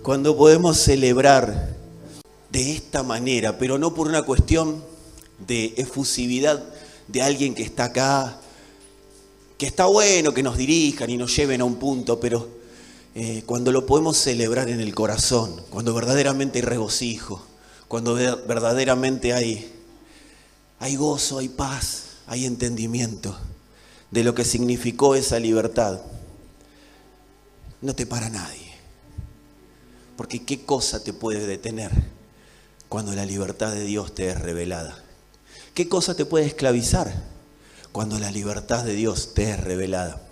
Cuando podemos celebrar de esta manera, pero no por una cuestión de efusividad de alguien que está acá, que está bueno que nos dirijan y nos lleven a un punto, pero cuando lo podemos celebrar en el corazón, cuando verdaderamente hay regocijo, cuando verdaderamente hay gozo, hay paz, hay entendimiento de lo que significó esa libertad, no te para nadie. Porque ¿qué cosa te puede detener cuando la libertad de Dios te es revelada? ¿Qué cosa te puede esclavizar cuando la libertad de Dios te es revelada?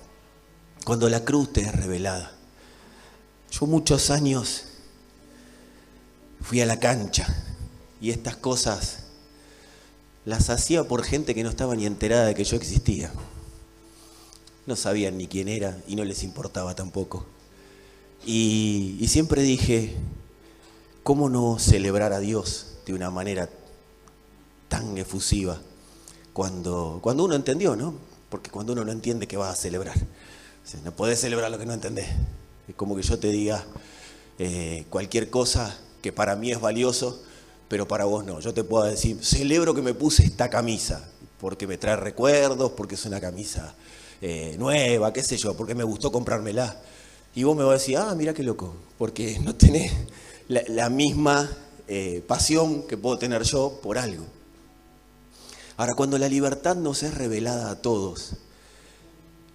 Cuando la cruz te es revelada. Yo muchos años fui a la cancha y estas cosas las hacía por gente que no estaba ni enterada de que yo existía. No sabían ni quién era y no les importaba tampoco. Y siempre dije, ¿cómo no celebrar a Dios de una manera tan efusiva cuando uno entendió, ¿no? Porque cuando uno no entiende, ¿qué vas a celebrar? O sea, no podés celebrar lo que no entendés. Es como que yo te diga cualquier cosa que para mí es valioso, pero para vos no. Yo te puedo decir, celebro que me puse esta camisa, porque me trae recuerdos, porque es una camisa nueva, qué sé yo, porque me gustó comprármela. Y vos me vas a decir, mira qué loco, porque no tenés la misma pasión que puedo tener yo por algo. Ahora, cuando la libertad nos es revelada a todos,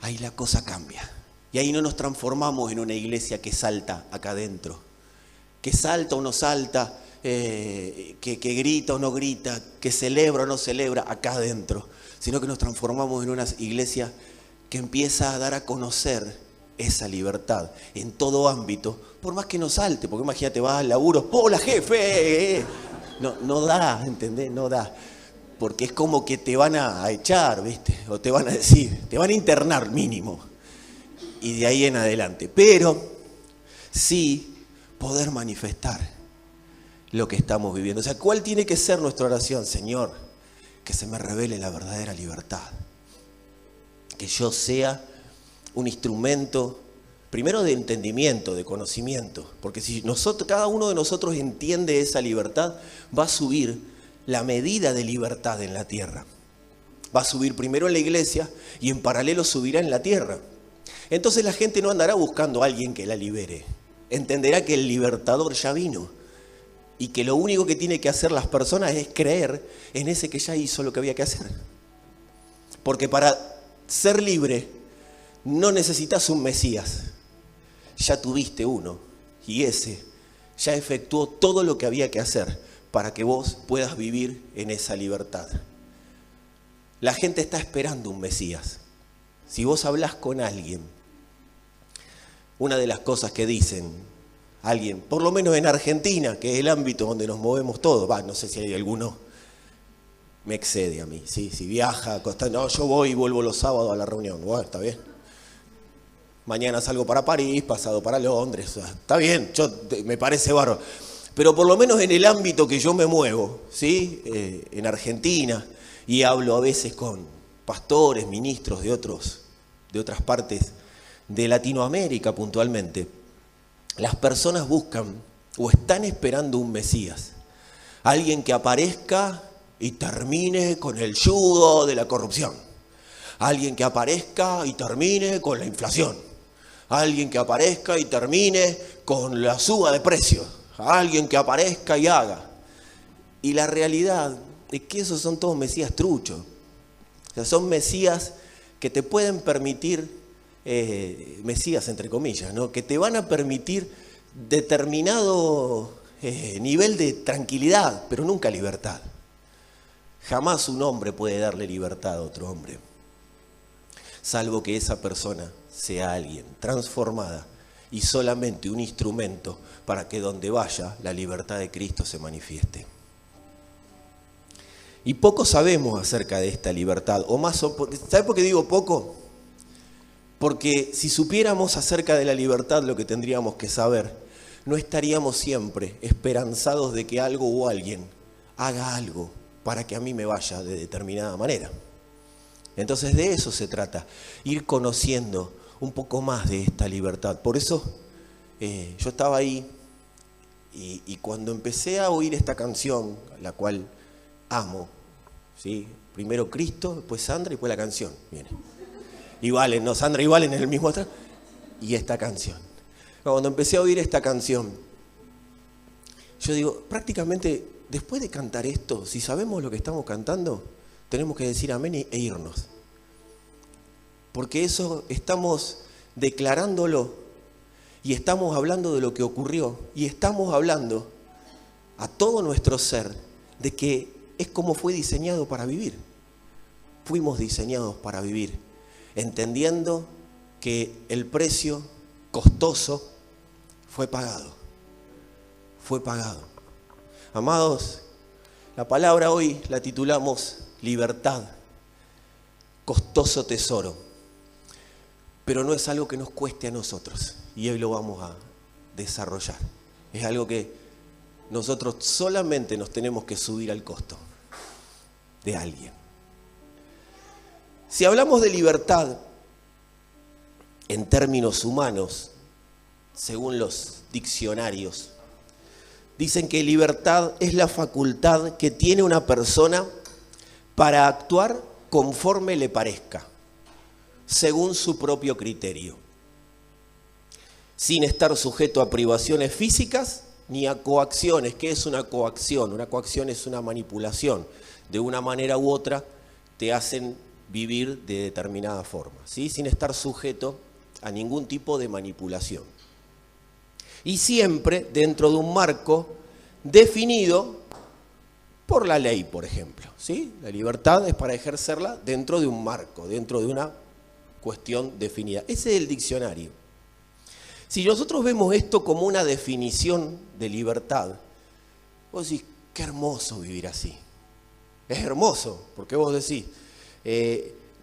ahí la cosa cambia. Y ahí no nos transformamos en una iglesia que salta acá adentro, que salta o no salta, que grita o no grita, que celebra o no celebra acá adentro, sino que nos transformamos en una iglesia que empieza a dar a conocer esa libertad en todo ámbito, por más que no salte, porque imagínate, vas al laburo, ¡hola jefe! No da, ¿entendés? No da, porque es como que te van a echar, ¿viste? O te van a decir, te van a internar mínimo, y de ahí en adelante. Pero sí poder manifestar lo que estamos viviendo. O sea, ¿cuál tiene que ser nuestra oración? Señor, que se me revele la verdadera libertad. Que yo sea un instrumento, primero de entendimiento, de conocimiento, porque si cada uno de nosotros entiende esa libertad, va a subir la medida de libertad en la tierra. Va a subir primero en la iglesia y en paralelo subirá en la tierra. Entonces la gente no andará buscando a alguien que la libere. Entenderá que el libertador ya vino y que lo único que tienen que hacer las personas es creer en ese que ya hizo lo que había que hacer. Porque para ser libre no necesitas un Mesías, ya tuviste uno y ese ya efectuó todo lo que había que hacer para que vos puedas vivir en esa libertad. La gente está esperando un Mesías. Si vos hablás con alguien, una de las cosas que dicen alguien, por lo menos en Argentina, que es el ámbito donde nos movemos todos, no sé si hay alguno, me excede a mí, ¿sí? Si viaja, no, yo voy y vuelvo los sábados a la reunión, bueno, está bien. Mañana salgo para París, pasado para Londres, o sea, está bien, me parece bárbaro. Pero por lo menos en el ámbito que yo me muevo, ¿sí? En Argentina, y hablo a veces con pastores, ministros de otras partes de Latinoamérica puntualmente, las personas buscan o están esperando un Mesías, alguien que aparezca y termine con el yugo de la corrupción, alguien que aparezca y termine con la inflación, alguien que aparezca y termine con la suba de precios, alguien que aparezca y haga. Y la realidad es que esos son todos mesías truchos. O sea, son mesías que te pueden permitir, mesías entre comillas, ¿no? Que te van a permitir determinado nivel de tranquilidad, pero nunca libertad. Jamás un hombre puede darle libertad a otro hombre, salvo que esa persona sea alguien transformada y solamente un instrumento para que donde vaya la libertad de Cristo se manifieste. Y poco sabemos acerca de esta libertad, o más, ¿sabe por qué digo poco? Porque si supiéramos acerca de la libertad lo que tendríamos que saber, no estaríamos siempre esperanzados de que algo o alguien haga algo para que a mí me vaya de determinada manera. Entonces de eso se trata, ir conociendo un poco más de esta libertad. Por eso yo estaba ahí Y cuando empecé a oír esta canción, la cual amo, ¿sí? Primero Cristo, después Sandra y después la canción. Viene. Y Valen, no, Sandra y Valen en el mismo atrás. Y esta canción. Cuando empecé a oír esta canción, yo digo, prácticamente después de cantar esto, si sabemos lo que estamos cantando, tenemos que decir amén e irnos. Porque eso estamos declarándolo. Y estamos hablando de lo que ocurrió y estamos hablando a todo nuestro ser de que es como fue diseñado para vivir. Fuimos diseñados para vivir, entendiendo que el precio costoso fue pagado. Fue pagado. Amados, la palabra hoy la titulamos libertad, costoso tesoro. Pero no es algo que nos cueste a nosotros. Y hoy lo vamos a desarrollar. Es algo que nosotros solamente nos tenemos que subir al costo de alguien. Si hablamos de libertad en términos humanos, según los diccionarios, dicen que libertad es la facultad que tiene una persona para actuar conforme le parezca, según su propio criterio, sin estar sujeto a privaciones físicas ni a coacciones. ¿Qué es una coacción? Una coacción es una manipulación. De una manera u otra te hacen vivir de determinada forma, ¿sí? Sin estar sujeto a ningún tipo de manipulación. Y siempre dentro de un marco definido por la ley, por ejemplo, ¿sí? La libertad es para ejercerla dentro de un marco, dentro de una cuestión definida. Ese es el diccionario. Si nosotros vemos esto como una definición de libertad, vos decís, qué hermoso vivir así. Es hermoso, porque vos decís,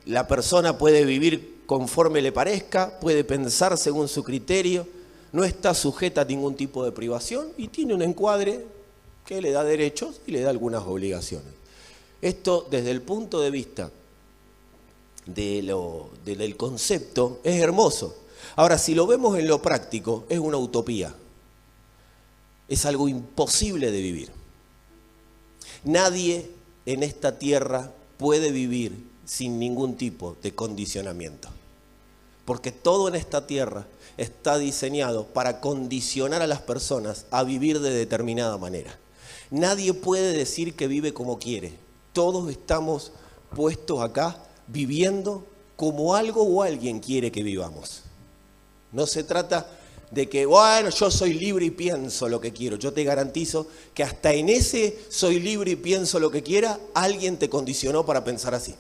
la persona puede vivir conforme le parezca, puede pensar según su criterio, no está sujeta a ningún tipo de privación y tiene un encuadre que le da derechos y le da algunas obligaciones. Esto desde el punto de vista del concepto es hermoso. Ahora, si lo vemos en lo práctico, es una utopía. Es algo imposible de vivir. Nadie en esta tierra puede vivir sin ningún tipo de condicionamiento. Porque todo en esta tierra está diseñado para condicionar a las personas a vivir de determinada manera. Nadie puede decir que vive como quiere. Todos estamos puestos acá viviendo como algo o alguien quiere que vivamos. No se trata de que, bueno, yo soy libre y pienso lo que quiero. Yo te garantizo que hasta en ese soy libre y pienso lo que quiera, alguien te condicionó para pensar así.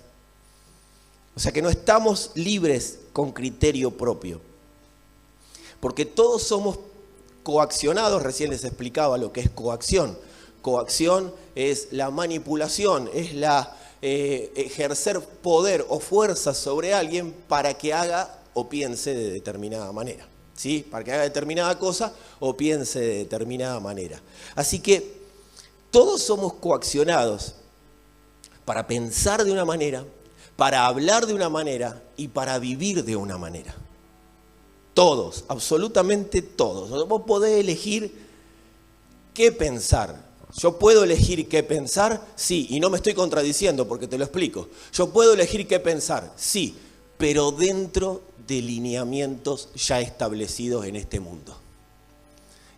O sea que no estamos libres con criterio propio. Porque todos somos coaccionados, recién les explicaba lo que es coacción. Coacción es la manipulación, es la ejercer poder o fuerza sobre alguien para que haga o piense de determinada manera, ¿sí? Para que haga determinada cosa o piense de determinada manera. Así que todos somos coaccionados para pensar de una manera, para hablar de una manera y para vivir de una manera. Todos, absolutamente todos. Vos podés elegir qué pensar. ¿Yo puedo elegir qué pensar? Sí, y no me estoy contradiciendo porque te lo explico. Yo puedo elegir qué pensar, sí, pero dentro de lineamientos ya establecidos en este mundo.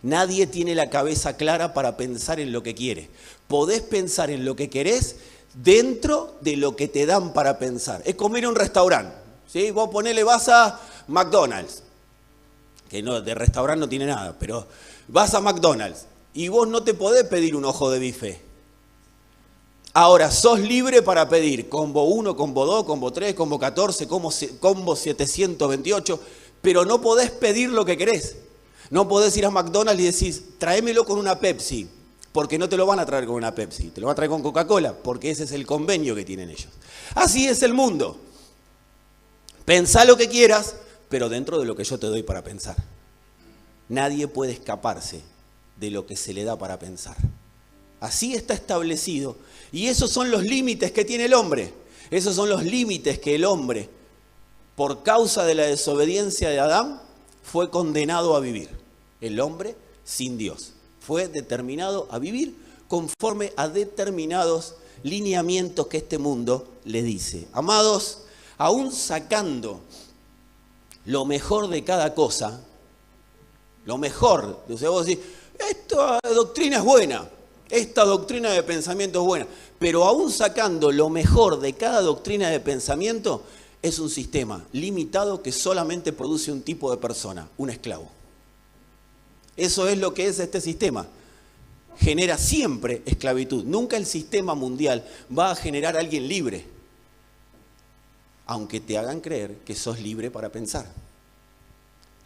Nadie tiene la cabeza clara para pensar en lo que quiere. Podés pensar en lo que querés dentro de lo que te dan para pensar. Es como ir a un restaurante, ¿sí? Vos vas a McDonald's, que no, de restaurante no tiene nada, pero vas a McDonald's y vos no te podés pedir un ojo de bife. Ahora, sos libre para pedir combo 1, combo 2, combo 3, combo 14, combo 728, pero no podés pedir lo que querés. No podés ir a McDonald's y decís, tráemelo con una Pepsi, porque no te lo van a traer con una Pepsi, te lo van a traer con Coca-Cola, porque ese es el convenio que tienen ellos. Así es el mundo. Pensá lo que quieras, pero dentro de lo que yo te doy para pensar. Nadie puede escaparse de lo que se le da para pensar. Así está establecido. Y esos son los límites que tiene el hombre. Esos son los límites que el hombre, por causa de la desobediencia de Adán, fue condenado a vivir. El hombre sin Dios Fue determinado a vivir conforme a determinados lineamientos que este mundo le dice. Amados, aún sacando lo mejor de cada cosa, lo mejor, o sea, vos decís, esta doctrina es buena, esta doctrina de pensamiento es buena, pero aún sacando lo mejor de cada doctrina de pensamiento, es un sistema limitado que solamente produce un tipo de persona, un esclavo. Eso es lo que es este sistema. Genera siempre esclavitud. Nunca el sistema mundial va a generar a alguien libre, aunque te hagan creer que sos libre para pensar.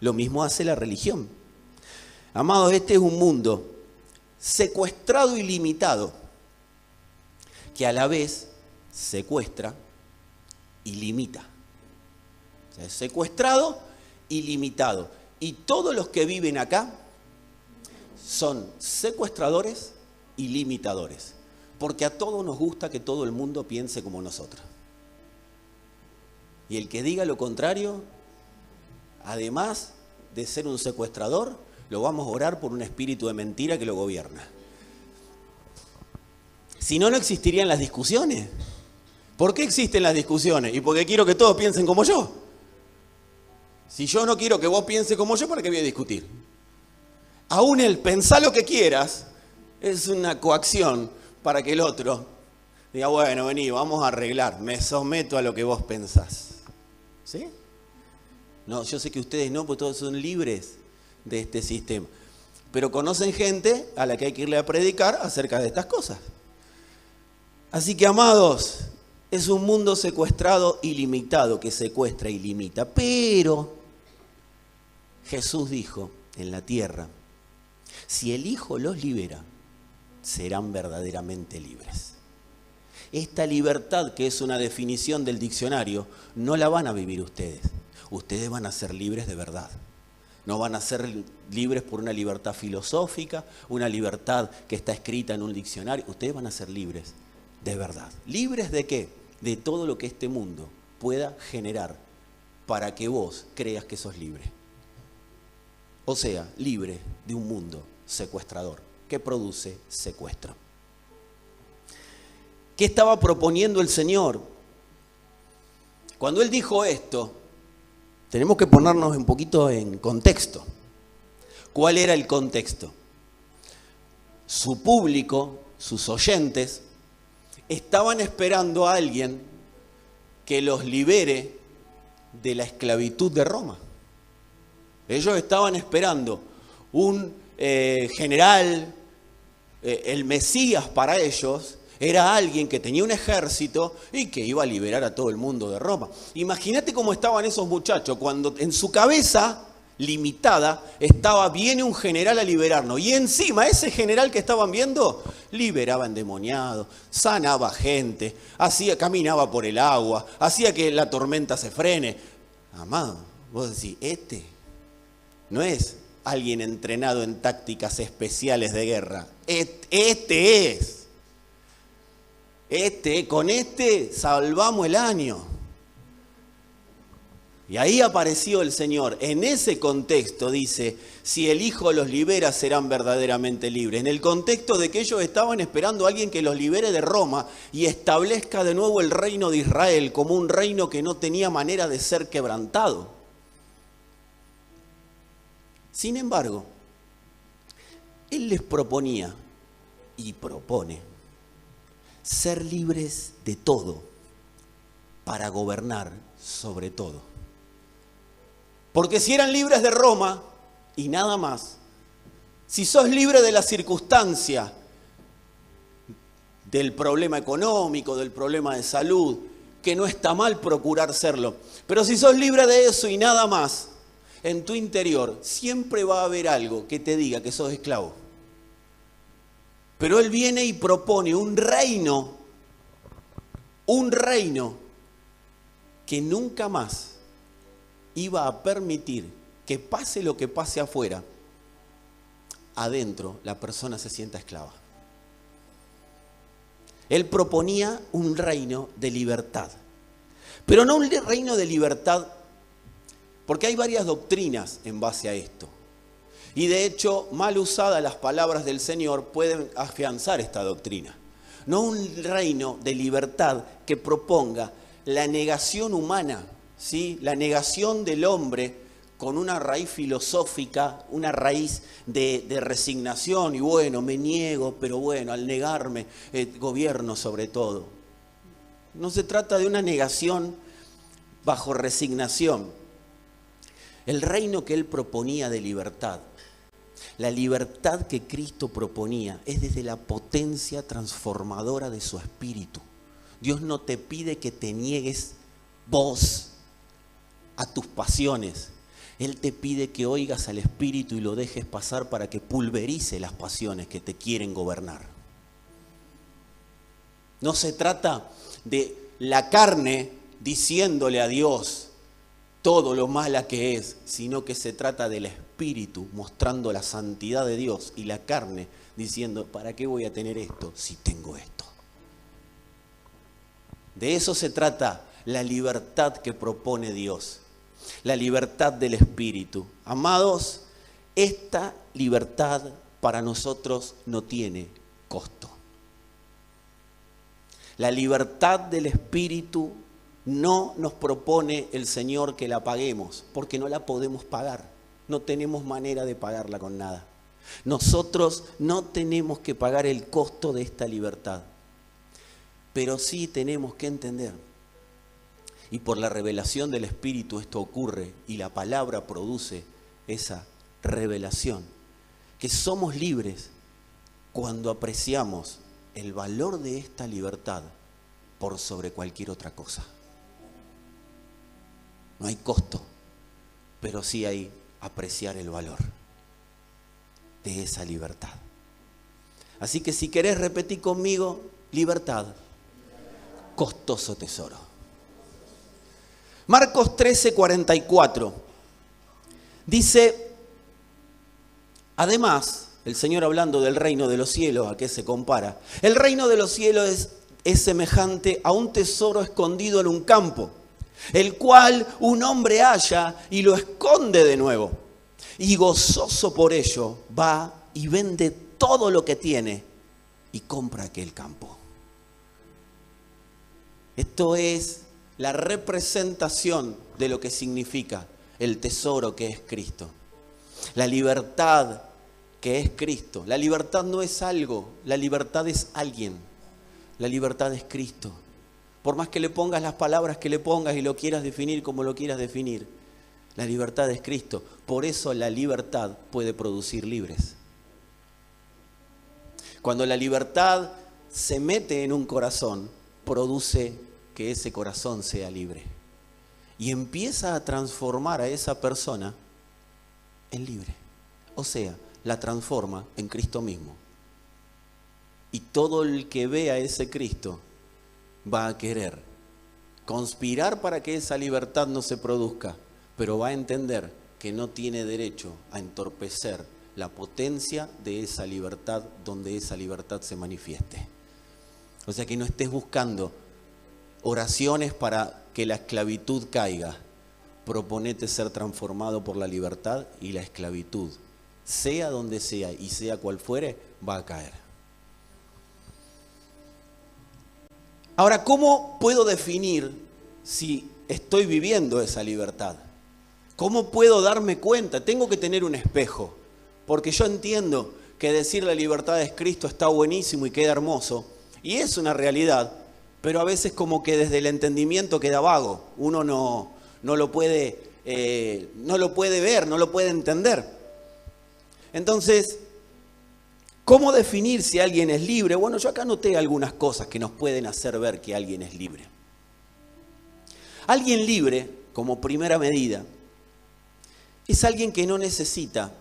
Lo mismo hace la religión. Amados, este es un mundo secuestrado y limitado, que a la vez secuestra y limita. O sea, es secuestrado y limitado. Y todos los que viven acá son secuestradores y limitadores, porque a todos nos gusta que todo el mundo piense como nosotros. Y el que diga lo contrario, además de ser un secuestrador, lo vamos a orar por un espíritu de mentira que lo gobierna. Si no, no existirían las discusiones. ¿Por qué existen las discusiones? Y porque quiero que todos piensen como yo. Si yo no quiero que vos pienses como yo, ¿para qué voy a discutir? Aún el pensar lo que quieras es una coacción para que el otro diga, bueno, vení, vamos a arreglar, me someto a lo que vos pensás. ¿Sí? No, yo sé que ustedes no, porque todos son libres de este sistema. Pero conocen gente a la que hay que irle a predicar acerca de estas cosas. Así que, amados, es un mundo secuestrado y limitado que secuestra y limita. Pero Jesús dijo en la tierra, si el Hijo los libera, serán verdaderamente libres. Esta libertad, que es una definición del diccionario, no la van a vivir ustedes. Ustedes van a ser libres de verdad. No van a ser libres por una libertad filosófica, una libertad que está escrita en un diccionario. Ustedes van a ser libres de verdad. ¿Libres de qué? De todo lo que este mundo pueda generar para que vos creas que sos libre. O sea, libre de un mundo secuestrador que produce secuestro. ¿Qué estaba proponiendo el Señor? Cuando Él dijo esto, tenemos que ponernos un poquito en contexto. ¿Cuál era el contexto? Su público, sus oyentes, estaban esperando a alguien que los libere de la esclavitud de Roma. Ellos estaban esperando un general, el Mesías para ellos era alguien que tenía un ejército y que iba a liberar a todo el mundo de Roma. Imagínate cómo estaban esos muchachos cuando en su cabeza limitada estaba, viene un general a liberarnos. Y encima ese general que estaban viendo liberaba endemoniados, sanaba gente, caminaba por el agua, hacía que la tormenta se frene. Amado, vos decís, este no es alguien entrenado en tácticas especiales de guerra. Con este salvamos el año. Y ahí apareció el Señor. En ese contexto dice, si el Hijo los libera, serán verdaderamente libres. En el contexto de que ellos estaban esperando a alguien que los libere de Roma y establezca de nuevo el reino de Israel como un reino que no tenía manera de ser quebrantado. Sin embargo, Él les proponía y propone ser libres de todo para gobernar sobre todo. Porque si eran libres de Roma y nada más, si sos libre de la circunstancia, del problema económico, del problema de salud, que no está mal procurar serlo, pero si sos libre de eso y nada más, en tu interior siempre va a haber algo que te diga que sos esclavo. Pero Él viene y propone un reino que nunca más iba a permitir que pase lo que pase afuera, adentro la persona se sienta esclava. Él proponía un reino de libertad, pero no un reino de libertad, porque hay varias doctrinas en base a esto. Y de hecho, mal usadas las palabras del Señor pueden afianzar esta doctrina. No un reino de libertad que proponga la negación humana, ¿sí? La negación del hombre con una raíz filosófica, una raíz de resignación y bueno, me niego, pero bueno, al negarme, gobierno sobre todo. No se trata de una negación bajo resignación. El reino que él proponía de libertad, la libertad que Cristo proponía es desde la potencia transformadora de su espíritu. Dios no te pide que te niegues vos a tus pasiones. Él te pide que oigas al espíritu y lo dejes pasar para que pulverice las pasiones que te quieren gobernar. No se trata de la carne diciéndole a Dios todo lo mala que es, sino que se trata del espíritu mostrando la santidad de Dios y la carne diciendo, ¿para qué voy a tener esto si tengo esto? De eso se trata la libertad que propone Dios, la libertad del espíritu. Amados, esta libertad para nosotros no tiene costo. La libertad del espíritu no nos propone el Señor que la paguemos, porque no la podemos pagar. No tenemos manera de pagarla con nada. Nosotros no tenemos que pagar el costo de esta libertad. Pero sí tenemos que entender, y por la revelación del Espíritu esto ocurre, y la palabra produce esa revelación, que somos libres cuando apreciamos el valor de esta libertad por sobre cualquier otra cosa. No hay costo, pero sí hay apreciar el valor de esa libertad. Así que si querés repetir conmigo, libertad, costoso tesoro. Marcos 13:44 dice, además, el Señor hablando del reino de los cielos, ¿a qué se compara? El reino de los cielos es semejante a un tesoro escondido en un campo, el cual un hombre halla y lo esconde de nuevo. Y gozoso por ello va y vende todo lo que tiene y compra aquel campo. Esto es la representación de lo que significa el tesoro que es Cristo. La libertad que es Cristo. La libertad no es algo, la libertad es alguien. La libertad es Cristo. Por más que le pongas las palabras que le pongas y lo quieras definir como lo quieras definir, la libertad es Cristo. Por eso la libertad puede producir libres. Cuando la libertad se mete en un corazón, produce que ese corazón sea libre. Y empieza a transformar a esa persona en libre. O sea, la transforma en Cristo mismo. Y todo el que vea a ese Cristo va a querer conspirar para que esa libertad no se produzca, pero va a entender que no tiene derecho a entorpecer la potencia de esa libertad donde esa libertad se manifieste. O sea, que no estés buscando oraciones para que la esclavitud caiga. Proponete ser transformado por la libertad y la esclavitud, sea donde sea y sea cual fuere, va a caer. Ahora, ¿cómo puedo definir si estoy viviendo esa libertad? ¿Cómo puedo darme cuenta? Tengo que tener un espejo, porque yo entiendo que decir la libertad es Cristo está buenísimo y queda hermoso, y es una realidad, pero a veces como que desde el entendimiento queda vago. Uno no lo puede ver, no lo puede entender. Entonces, ¿cómo definir si alguien es libre? Bueno, yo acá anoté algunas cosas que nos pueden hacer ver que alguien es libre. Alguien libre, como primera medida, es alguien que no necesita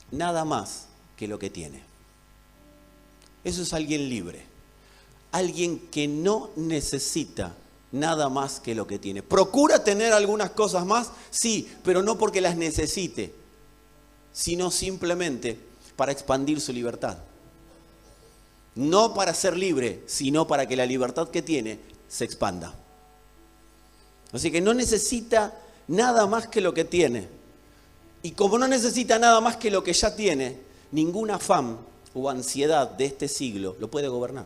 nada más que lo que tiene. Eso es alguien libre. Alguien que no necesita nada más que lo que tiene. ¿Procura tener algunas cosas más? Sí, pero no porque las necesite, sino simplemente para expandir su libertad. No para ser libre, sino para que la libertad que tiene se expanda. Así que no necesita nada más que lo que tiene. Y como no necesita nada más que lo que ya tiene, ningún afán o ansiedad de este siglo lo puede gobernar.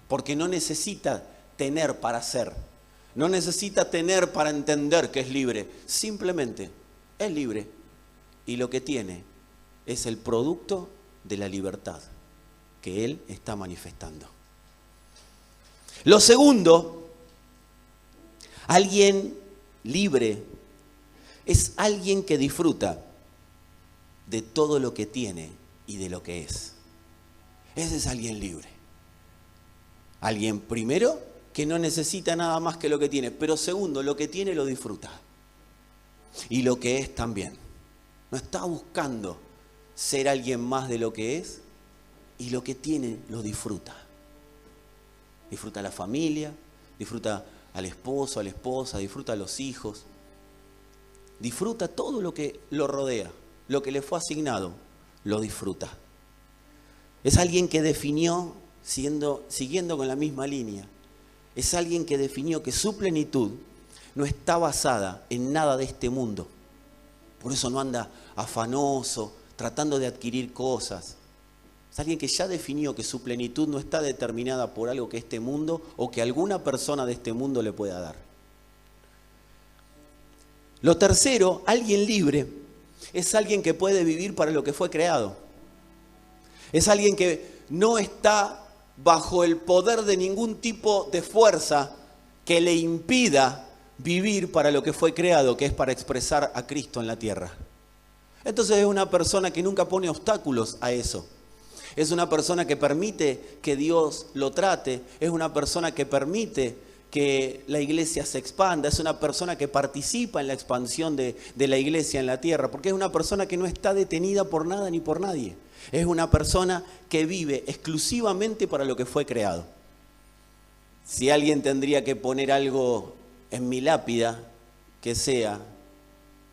Porque no necesita tener para ser, no necesita tener para entender que es libre. Simplemente es libre y lo que tiene es el producto de la libertad que Él está manifestando. Lo segundo, alguien libre es alguien que disfruta de todo lo que tiene y de lo que es. Ese es alguien libre. Alguien, primero, que no necesita nada más que lo que tiene, pero segundo, lo que tiene lo disfruta. Y lo que es también. No está buscando ser alguien más de lo que es, y lo que tiene lo disfruta. Disfruta a la familia, disfruta al esposo, a la esposa, disfruta a los hijos. Disfruta todo lo que lo rodea, lo que le fue asignado, lo disfruta. Es alguien que definió, siguiendo con la misma línea, es alguien que definió que su plenitud no está basada en nada de este mundo. Por eso no anda afanoso, tratando de adquirir cosas. Es alguien que ya definió que su plenitud no está determinada por algo que este mundo o que alguna persona de este mundo le pueda dar. Lo tercero, alguien libre, es alguien que puede vivir para lo que fue creado. Es alguien que no está bajo el poder de ningún tipo de fuerza que le impida vivir para lo que fue creado, que es para expresar a Cristo en la tierra. Entonces es una persona que nunca pone obstáculos a eso. Es una persona que permite que Dios lo trate, es una persona que permite que la iglesia se expanda, es una persona que participa en la expansión de la iglesia en la tierra, porque es una persona que no está detenida por nada ni por nadie. Es una persona que vive exclusivamente para lo que fue creado. Si alguien tendría que poner algo en mi lápida, que sea,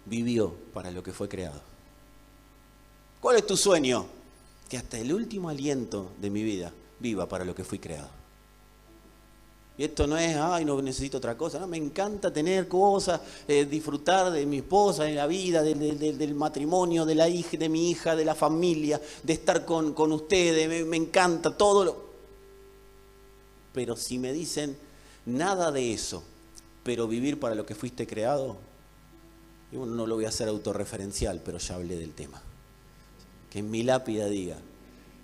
vivió para lo que fue creado. ¿Cuál es tu sueño? Que hasta el último aliento de mi vida viva para lo que fui creado. Y esto no es, ay, no necesito otra cosa. No, me encanta tener cosas, disfrutar de mi esposa, de la vida, del matrimonio, de la hija, de mi hija, de la familia, de estar con ustedes. Me encanta todo. Pero si me dicen nada de eso, pero vivir para lo que fuiste creado, y bueno, no lo voy a hacer autorreferencial, pero ya hablé del tema. Que en mi lápida diga,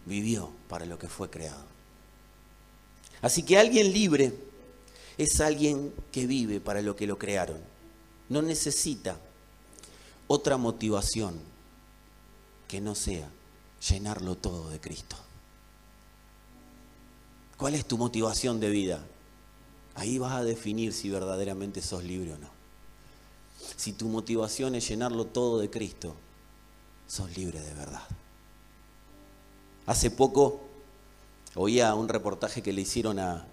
vivió para lo que fue creado. Así que alguien libre es alguien que vive para lo que lo crearon. No necesita otra motivación que no sea llenarlo todo de Cristo. ¿Cuál es tu motivación de vida? Ahí vas a definir si verdaderamente sos libre o no. Si tu motivación es llenarlo todo de Cristo, sos libre de verdad. Hace poco oía un reportaje que le hicieron a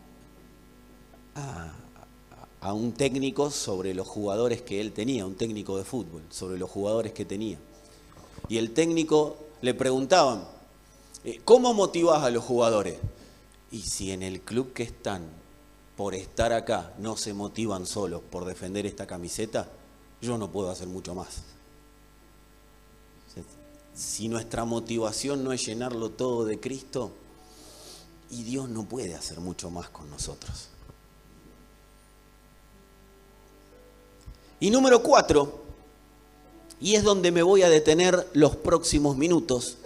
un técnico sobre los jugadores que él tenía, un técnico de fútbol, sobre los jugadores que tenía. Y el técnico le preguntaban, ¿cómo motivás a los jugadores? Y si en el club que están, por estar acá, no se motivan solos por defender esta camiseta, yo no puedo hacer mucho más. Si nuestra motivación no es llenarlo todo de Cristo, y Dios no puede hacer mucho más con nosotros. Y número 4, y es donde me voy a detener los próximos minutos,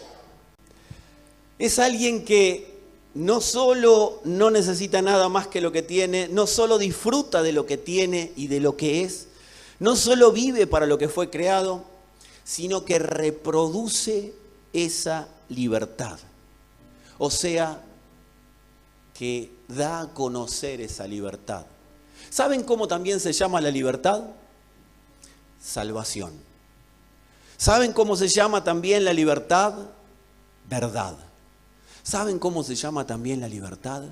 es alguien que no solo no necesita nada más que lo que tiene, no solo disfruta de lo que tiene y de lo que es, no solo vive para lo que fue creado, sino que reproduce esa libertad. O sea, que da a conocer esa libertad. ¿Saben cómo también se llama la libertad? Salvación. ¿Saben cómo se llama también la libertad? Verdad. ¿Saben cómo se llama también la libertad?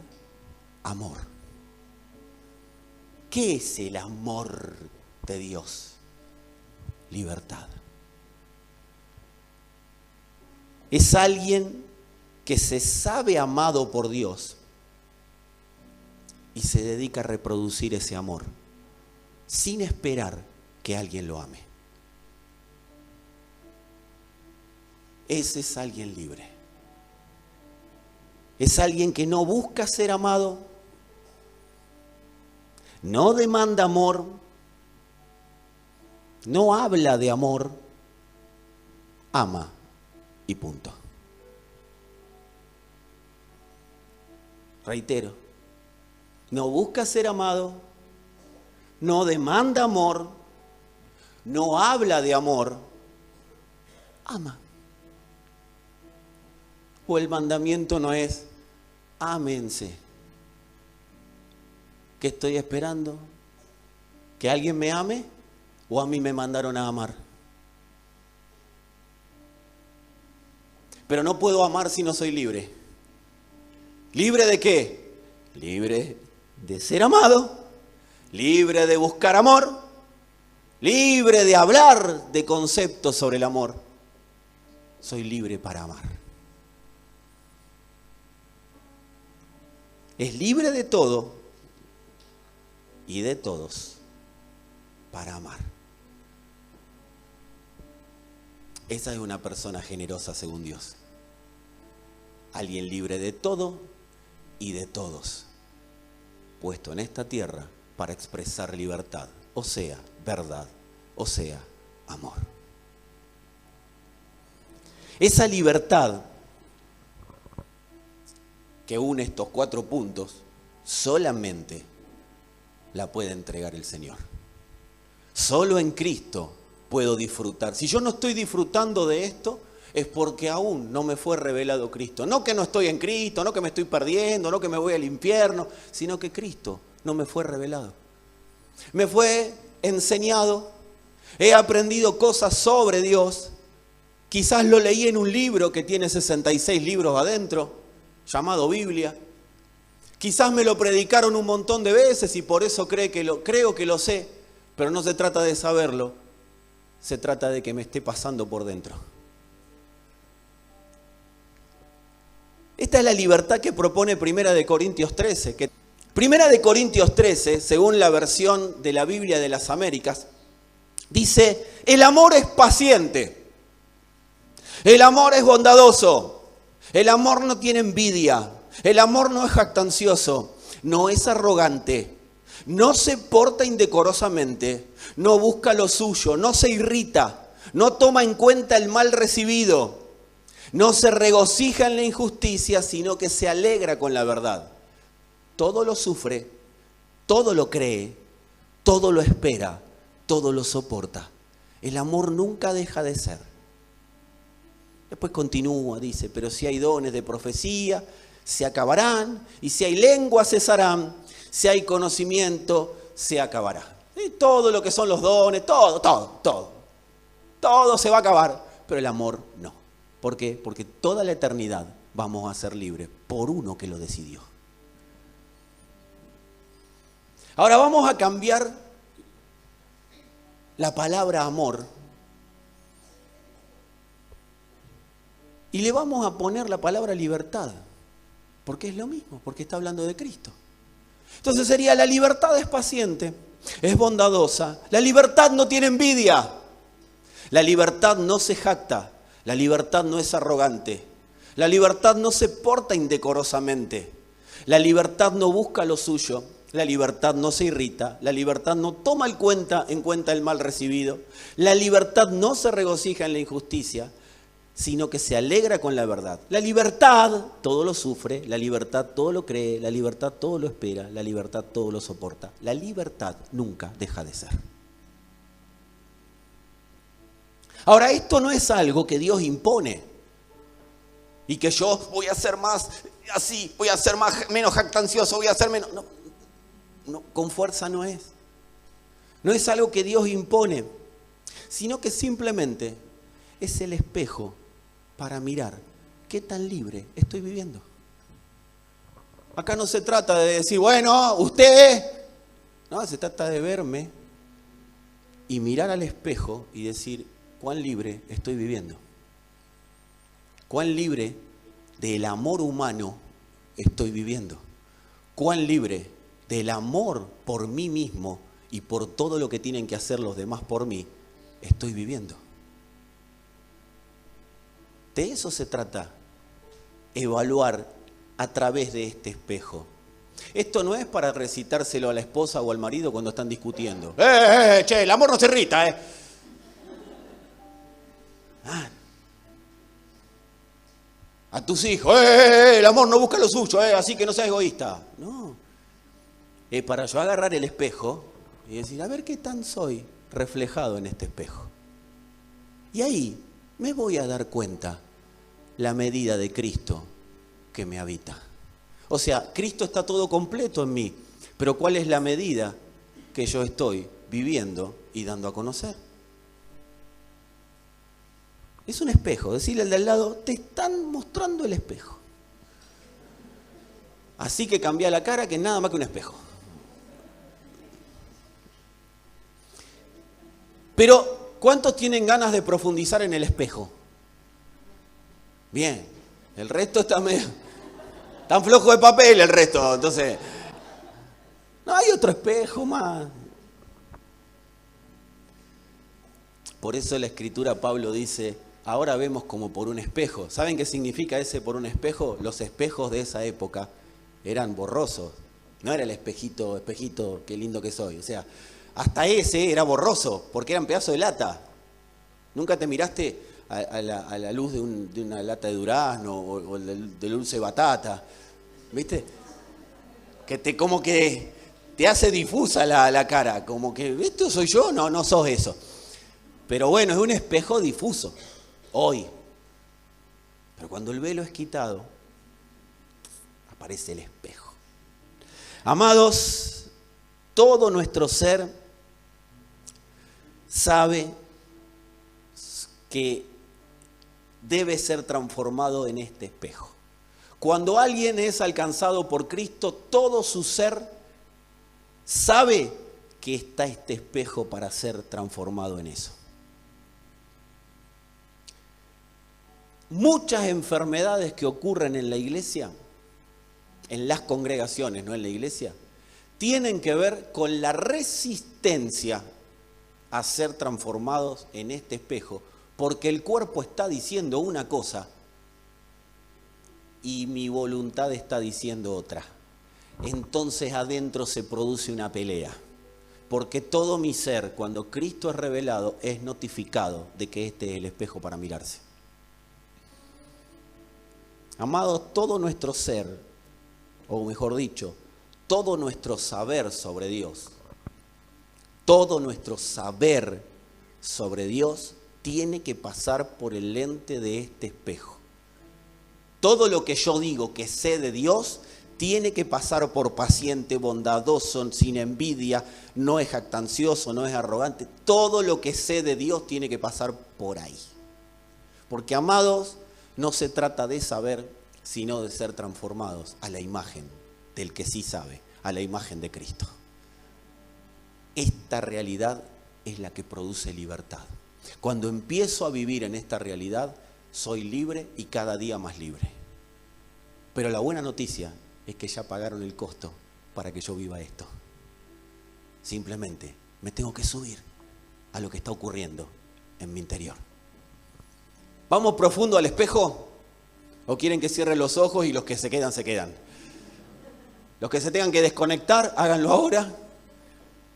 Amor. ¿Qué es el amor de Dios? Libertad. Es alguien que se sabe amado por Dios y se dedica a reproducir ese amor sin esperar que alguien lo ame. ese es alguien libre. Es alguien que no busca ser amado, no demanda amor, no habla de amor, ama y punto. Reitero, no busca ser amado, no demanda amor, no habla de amor, ama. O el mandamiento no es, ámense. ¿Qué estoy esperando? ¿Que alguien me ame o a mí me mandaron a amar? Pero no puedo amar si no soy libre. ¿Libre de qué? Libre de ser amado, libre de buscar amor, libre de hablar de conceptos sobre el amor. Soy libre para amar. Es libre de todo y de todos para amar. Esa es una persona generosa según Dios. Alguien libre de todo y de todos, puesto en esta tierra para expresar libertad, o sea, verdad, o sea, amor. Esa libertad que une estos 4 puntos, solamente la puede entregar el Señor. Solo en Cristo puedo disfrutar. Si yo no estoy disfrutando de esto, es porque aún no me fue revelado Cristo. No que no estoy en Cristo, no que me estoy perdiendo, no que me voy al infierno, sino que Cristo no me fue revelado. Me fue enseñado, he aprendido cosas sobre Dios, quizás lo leí en un libro que tiene 66 libros adentro, llamado Biblia. Quizás me lo predicaron un montón de veces y por eso creo que lo sé, pero no se trata de saberlo, se trata de que me esté pasando por dentro. Esta es la libertad que propone 1 Corintios 13. 1 Corintios 13, según la versión de la Biblia de las Américas, dice: el amor es paciente, el amor es bondadoso, el amor no tiene envidia, el amor no es jactancioso, no es arrogante, no se porta indecorosamente, no busca lo suyo, no se irrita, no toma en cuenta el mal recibido, no se regocija en la injusticia, sino que se alegra con la verdad. Todo lo sufre, todo lo cree, todo lo espera, todo lo soporta. El amor nunca deja de ser. Después continúa, dice, pero si hay dones de profecía, se acabarán, y si hay lenguas cesarán, si hay conocimiento, se acabará. Y todo lo que son los dones, todo se va a acabar, pero el amor no. ¿Por qué? Porque toda la eternidad vamos a ser libres por uno que lo decidió. Ahora vamos a cambiar la palabra amor y le vamos a poner la palabra libertad, porque es lo mismo, porque está hablando de Cristo. Entonces sería: la libertad es paciente, es bondadosa, la libertad no tiene envidia, la libertad no se jacta, la libertad no es arrogante, la libertad no se porta indecorosamente, la libertad no busca lo suyo, la libertad no se irrita, la libertad no toma en cuenta el mal recibido, la libertad no se regocija en la injusticia, sino que se alegra con la verdad. La libertad todo lo sufre, la libertad todo lo cree, la libertad todo lo espera, la libertad todo lo soporta. La libertad nunca deja de ser. Ahora, esto no es algo que Dios impone y que yo voy a ser más así, voy a ser menos jactancioso, voy a ser menos... No, con fuerza no es. No es algo que Dios impone, sino que simplemente es el espejo para mirar qué tan libre estoy viviendo. Acá no se trata de decir, bueno, usted... No, se trata de verme y mirar al espejo y decir, ¿cuán libre estoy viviendo? ¿Cuán libre del amor humano estoy viviendo? ¿Cuán libre del amor por mí mismo y por todo lo que tienen que hacer los demás por mí estoy viviendo? De eso se trata, evaluar a través de este espejo. Esto no es para recitárselo a la esposa o al marido cuando están discutiendo. Che, el amor no se irrita, A tus hijos, el amor no busca lo suyo, así que no seas egoísta. No, es para yo agarrar el espejo y decir, a ver qué tan soy reflejado en este espejo. Y ahí me voy a dar cuenta la medida de Cristo que me habita. O sea, Cristo está todo completo en mí, pero ¿cuál es la medida que yo estoy viviendo y dando a conocer? Es un espejo, decirle al de al lado, te están mostrando el espejo. Así que cambia la cara, que es nada más que un espejo. Pero, ¿cuántos tienen ganas de profundizar en el espejo? Bien, el resto está medio... tan flojo de papel el resto, entonces... no hay otro espejo más. Por eso la Escritura, Pablo dice, ahora vemos como por un espejo. ¿Saben qué significa ese por un espejo? Los espejos de esa época eran borrosos. No era el espejito, qué lindo que soy. O sea, hasta ese era borroso, porque eran pedazos de lata. ¿Nunca te miraste a la luz de una lata de durazno o de dulce de batata? ¿Viste? Que como que te hace difusa la cara. Como que, ¿esto soy yo? No sos eso. Pero bueno, es un espejo difuso, hoy. Pero cuando el velo es quitado, aparece el espejo. Amados, todo nuestro ser sabe que debe ser transformado en este espejo. Cuando alguien es alcanzado por Cristo, todo su ser sabe que está este espejo para ser transformado en eso. Muchas enfermedades que ocurren en la iglesia, en las congregaciones, no en la iglesia, tienen que ver con la resistencia a ser transformados en este espejo, porque el cuerpo está diciendo una cosa y mi voluntad está diciendo otra. Entonces adentro se produce una pelea, porque todo mi ser, cuando Cristo es revelado, es notificado de que este es el espejo para mirarse. Amados, todo nuestro ser, o mejor dicho, todo nuestro saber sobre Dios, todo nuestro saber sobre Dios tiene que pasar por el lente de este espejo. Todo lo que yo digo que sé de Dios tiene que pasar por paciente, bondadoso, sin envidia, no es jactancioso, no es arrogante. Todo lo que sé de Dios tiene que pasar por ahí. Porque, amados, no se trata de saber, sino de ser transformados a la imagen del que sí sabe, a la imagen de Cristo. Esta realidad es la que produce libertad. Cuando empiezo a vivir en esta realidad, soy libre y cada día más libre. Pero la buena noticia es que ya pagaron el costo para que yo viva esto. Simplemente me tengo que subir a lo que está ocurriendo en mi interior. ¿Vamos profundo al espejo? ¿O quieren que cierre los ojos y los que se quedan, se quedan? Los que se tengan que desconectar, háganlo ahora.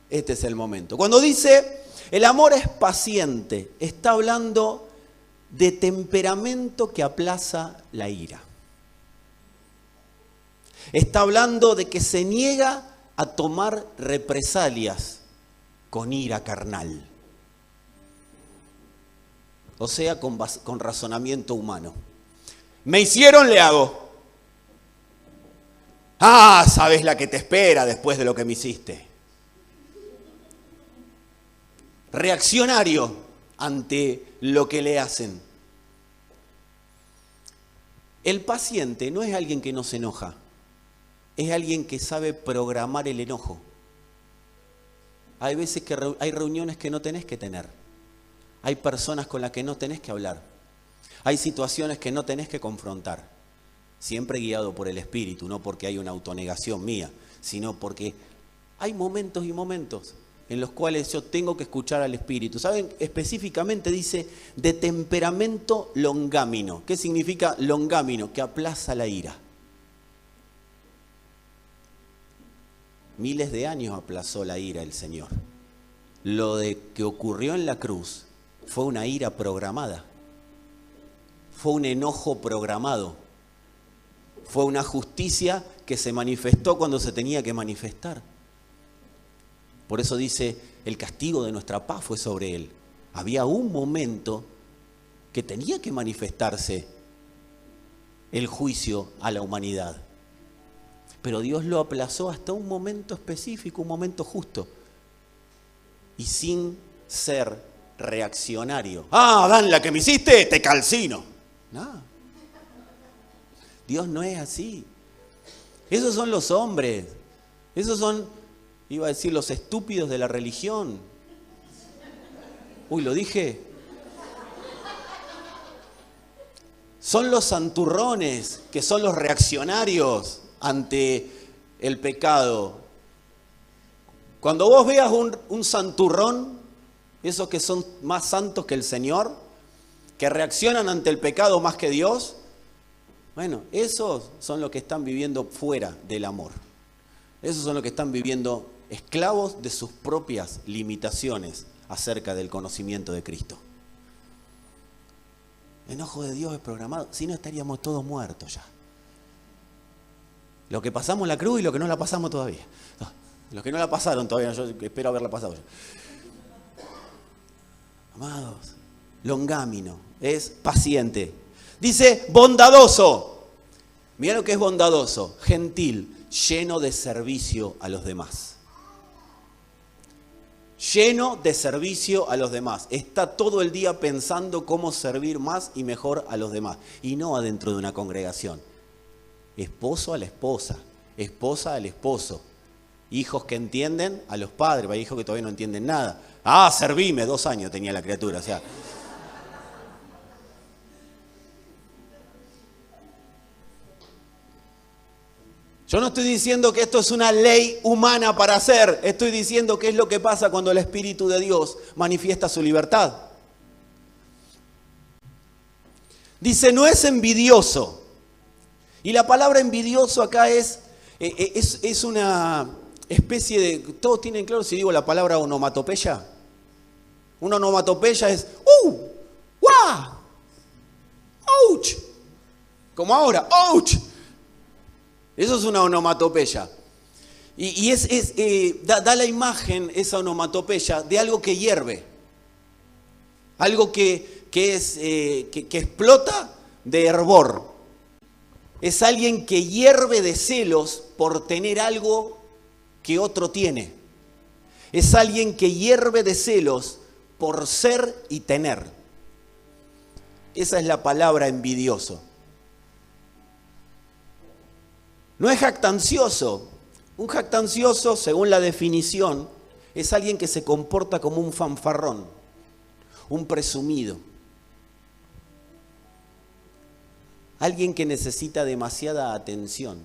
Este es el momento. Cuando dice, el amor es paciente, está hablando de temperamento que aplaza la ira. Está hablando de que se niega a tomar represalias con ira carnal. O sea, con razonamiento humano. Me hicieron, le hago. Ah, sabes la que te espera después de lo que me hiciste. Reaccionario ante lo que le hacen. El paciente no es alguien que no se enoja, es alguien que sabe programar el enojo. Hay veces que hay reuniones que no tenés que tener. Hay personas con las que no tenés que hablar. Hay situaciones que no tenés que confrontar. Siempre guiado por el Espíritu, no porque hay una autonegación mía, sino porque hay momentos y momentos. en los cuales yo tengo que escuchar al Espíritu. ¿Saben? Específicamente dice de temperamento longámino. ¿Qué significa longámino? Que aplaza la ira. Miles de años aplazó la ira el Señor. Lo de que ocurrió en la cruz fue una ira programada. Fue un enojo programado. Fue una justicia que se manifestó cuando se tenía que manifestar. Por eso dice, el castigo de nuestra paz fue sobre él. Había un momento que tenía que manifestarse el juicio a la humanidad. Pero Dios lo aplazó hasta un momento específico, un momento justo. Y sin ser reaccionario. ¡Ah, Adán, la que me hiciste, te calcino! No. Dios no es así. Esos son los hombres. Esos son, iba a decir, los estúpidos de la religión. Uy, ¿lo dije? Son los santurrones, que son los reaccionarios ante el pecado. Cuando vos veas un santurrón, esos que son más santos que el Señor, que reaccionan ante el pecado más que Dios, bueno, esos son los que están viviendo fuera del amor. Esos son los que están viviendo esclavos de sus propias limitaciones acerca del conocimiento de Cristo. El enojo de Dios es programado, si no estaríamos todos muertos ya. Lo que pasamos en la cruz y lo que no la pasamos todavía. No, los que no la pasaron todavía, yo espero haberla pasado ya. Amados, longámino, es paciente. Dice bondadoso. Mira lo que es bondadoso, gentil, lleno de servicio a los demás. Lleno de servicio a los demás. Está todo el día pensando cómo servir más y mejor a los demás. Y no adentro de una congregación. Esposo a la esposa, esposa al esposo. Hijos que entienden a los padres, hay hijos que todavía no entienden nada. Ah, servime, 2 años tenía la criatura, o sea. Yo no estoy diciendo que esto es una ley humana para hacer, estoy diciendo qué es lo que pasa cuando el Espíritu de Dios manifiesta su libertad. Dice, no es envidioso. Y la palabra envidioso acá es una especie de... ¿Todos tienen claro si digo la palabra onomatopeya? Una onomatopeya es ¡guau! ¡Ouch! Como ahora, ¡ouch! Eso es una onomatopeya. Y da la imagen, esa onomatopeya, de algo que hierve. Algo que explota de hervor. Es alguien que hierve de celos por tener algo que otro tiene. Es alguien que hierve de celos por ser y tener. Esa es la palabra envidioso. No es jactancioso. Un jactancioso, según la definición, es alguien que se comporta como un fanfarrón, un presumido. Alguien que necesita demasiada atención.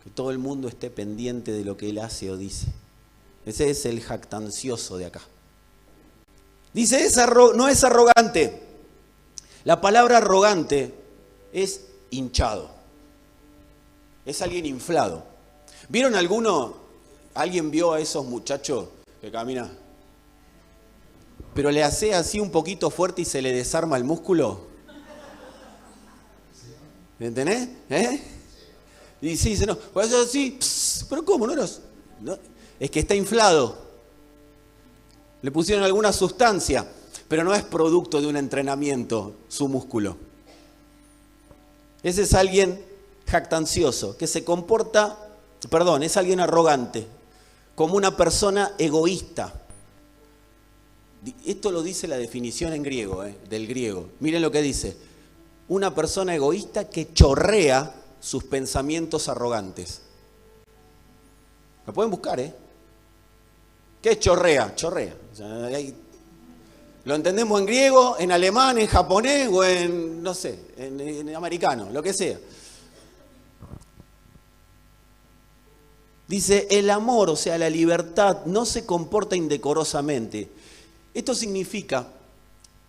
Que todo el mundo esté pendiente de lo que él hace o dice. Ese es el jactancioso de acá. Dice, no es arrogante. La palabra arrogante es hinchado. Es alguien inflado. ¿Vieron alguien vio a esos muchachos que caminan? Pero le hace así un poquito fuerte y se le desarma el músculo. ¿Entendés? Y sí, dice, no, pues así, pero ¿cómo? No, es que está inflado. Le pusieron alguna sustancia, pero no es producto de un entrenamiento su músculo. Ese es alguien jactancioso, que se comporta, es alguien arrogante, como una persona egoísta. Esto lo dice la definición en griego, del griego. Miren lo que dice. Una persona egoísta que chorrea sus pensamientos arrogantes. Lo pueden buscar, ¿Qué es chorrea? Chorrea. O sea, lo entendemos en griego, en alemán, en japonés o en, no sé, en americano, lo que sea. Dice, el amor, o sea, la libertad, no se comporta indecorosamente. Esto significa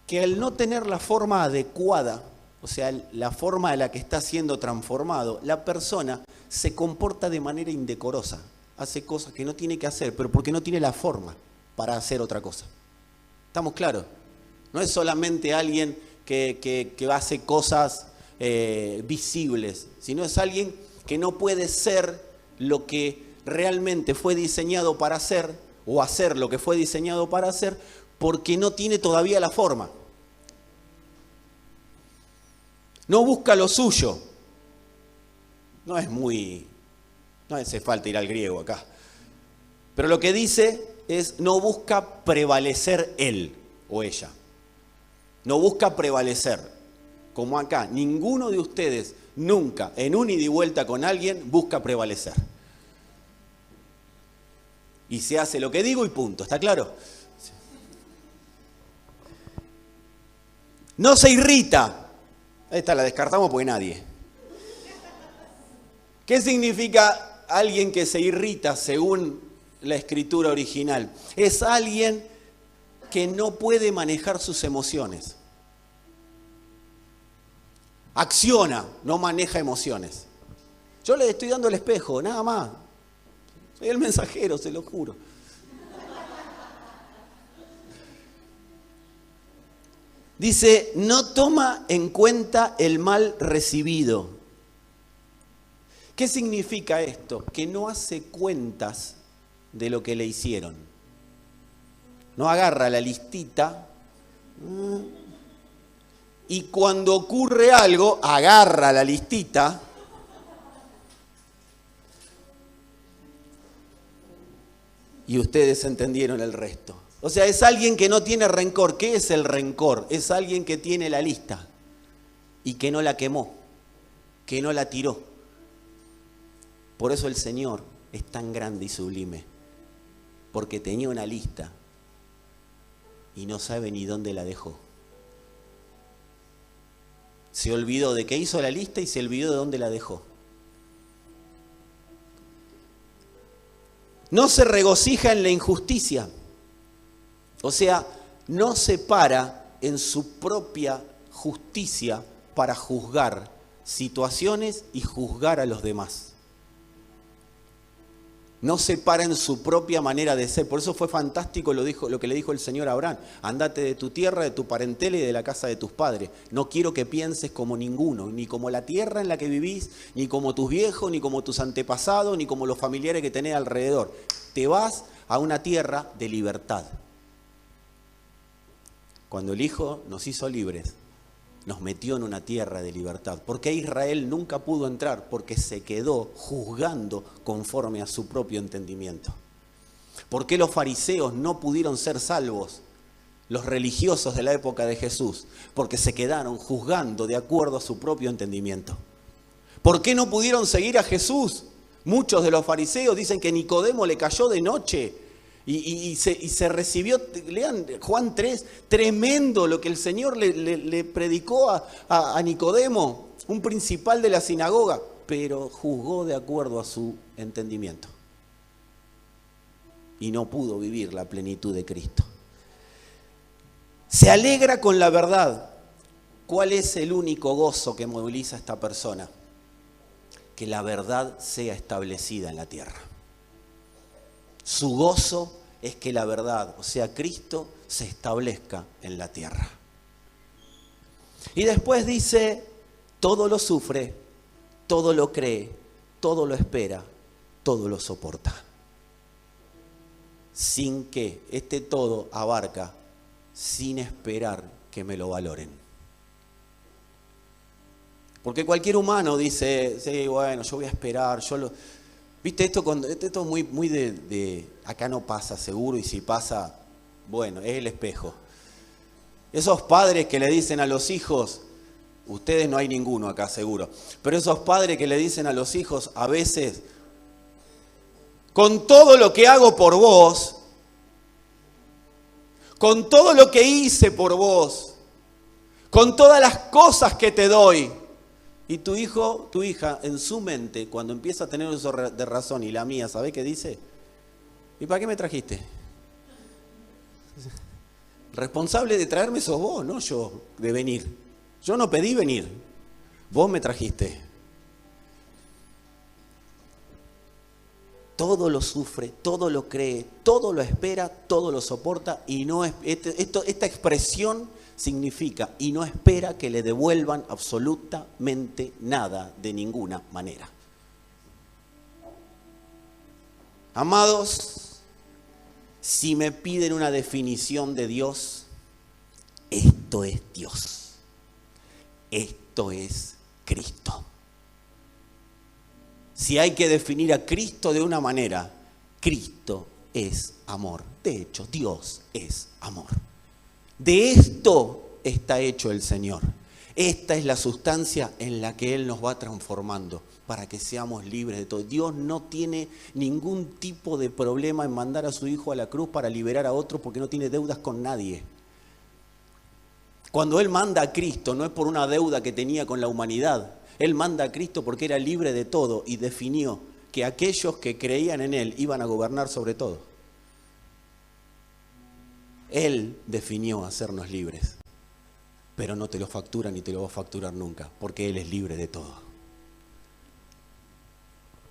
que al no tener la forma adecuada, o sea, la forma de la que está siendo transformado, la persona se comporta de manera indecorosa. Hace cosas que no tiene que hacer, pero porque no tiene la forma para hacer otra cosa. ¿Estamos claros? No es solamente alguien que hace cosas visibles, sino es alguien que no puede ser lo que realmente fue diseñado para hacer, o hacer lo que fue diseñado para hacer, porque no tiene todavía la forma. No busca lo suyo. No hace falta ir al griego acá. Pero lo que dice es, no busca prevalecer él o ella. No busca prevalecer. Como acá, ninguno de ustedes nunca, en un ida y vuelta con alguien, busca prevalecer. Y se hace lo que digo y punto. ¿Está claro? No se irrita. Esta la descartamos porque nadie. ¿Qué significa alguien que se irrita según la escritura original? Es alguien que no puede manejar sus emociones. Acciona, no maneja emociones. Yo le estoy dando el espejo, nada más. Soy el mensajero, se lo juro. Dice, no toma en cuenta el mal recibido. ¿Qué significa esto? Que no hace cuentas de lo que le hicieron. No agarra la listita y cuando ocurre algo, agarra la listita y ustedes entendieron el resto. O sea, es alguien que no tiene rencor. ¿Qué es el rencor? Es alguien que tiene la lista y que no la quemó, que no la tiró. Por eso el Señor es tan grande y sublime, porque tenía una lista y no sabe ni dónde la dejó. Se olvidó de que hizo la lista y se olvidó de dónde la dejó. No se regocija en la injusticia. O sea, no se para en su propia justicia para juzgar situaciones y juzgar a los demás. No se para en su propia manera de ser. Por eso fue fantástico lo que le dijo el Señor a Abraham. Andate de tu tierra, de tu parentela y de la casa de tus padres. No quiero que pienses como ninguno, ni como la tierra en la que vivís, ni como tus viejos, ni como tus antepasados, ni como los familiares que tenés alrededor. Te vas a una tierra de libertad. Cuando el Hijo nos hizo libres, nos metió en una tierra de libertad. ¿Por qué Israel nunca pudo entrar? Porque se quedó juzgando conforme a su propio entendimiento. ¿Por qué los fariseos no pudieron ser salvos? Los religiosos de la época de Jesús. Porque se quedaron juzgando de acuerdo a su propio entendimiento. ¿Por qué no pudieron seguir a Jesús? Muchos de los fariseos dicen que Nicodemo le cayó de noche. Y se recibió, lean Juan 3, tremendo lo que el Señor le predicó a Nicodemo, un principal de la sinagoga, pero juzgó de acuerdo a su entendimiento. Y no pudo vivir la plenitud de Cristo. Se alegra con la verdad. ¿Cuál es el único gozo que moviliza a esta persona? Que la verdad sea establecida en la tierra. Su gozo es que la verdad, o sea, Cristo, se establezca en la tierra. Y después dice, todo lo sufre, todo lo cree, todo lo espera, todo lo soporta. Sin que este todo abarca, sin esperar que me lo valoren. Porque cualquier humano dice, sí, bueno, yo voy a esperar, ¿viste? Esto es muy de acá no pasa seguro, y si pasa, bueno, es el espejo. Esos padres que le dicen a los hijos, ustedes no hay ninguno acá seguro, pero esos padres que le dicen a los hijos a veces, con todo lo que hago por vos, con todo lo que hice por vos, con todas las cosas que te doy, Y tu hijo, tu hija, en su mente, cuando empieza a tener uso de razón, y la mía, ¿sabés qué dice? ¿Y para qué me trajiste? Responsable de traerme sos vos, no yo, de venir. Yo no pedí venir, vos me trajiste. Todo lo sufre, todo lo cree, todo lo espera, todo lo soporta y no es, esta expresión significa y no espera que le devuelvan absolutamente nada de ninguna manera. Amados, si me piden una definición de Dios, esto es Dios. Esto es Cristo. Si hay que definir a Cristo de una manera, Cristo es amor. De hecho, Dios es amor. De esto está hecho el Señor. Esta es la sustancia en la que Él nos va transformando para que seamos libres de todo. Dios no tiene ningún tipo de problema en mandar a su Hijo a la cruz para liberar a otro porque no tiene deudas con nadie. Cuando Él manda a Cristo no es por una deuda que tenía con la humanidad. Él manda a Cristo porque era libre de todo y definió que aquellos que creían en Él iban a gobernar sobre todo. Él definió hacernos libres, pero no te lo factura ni te lo va a facturar nunca, porque Él es libre de todo.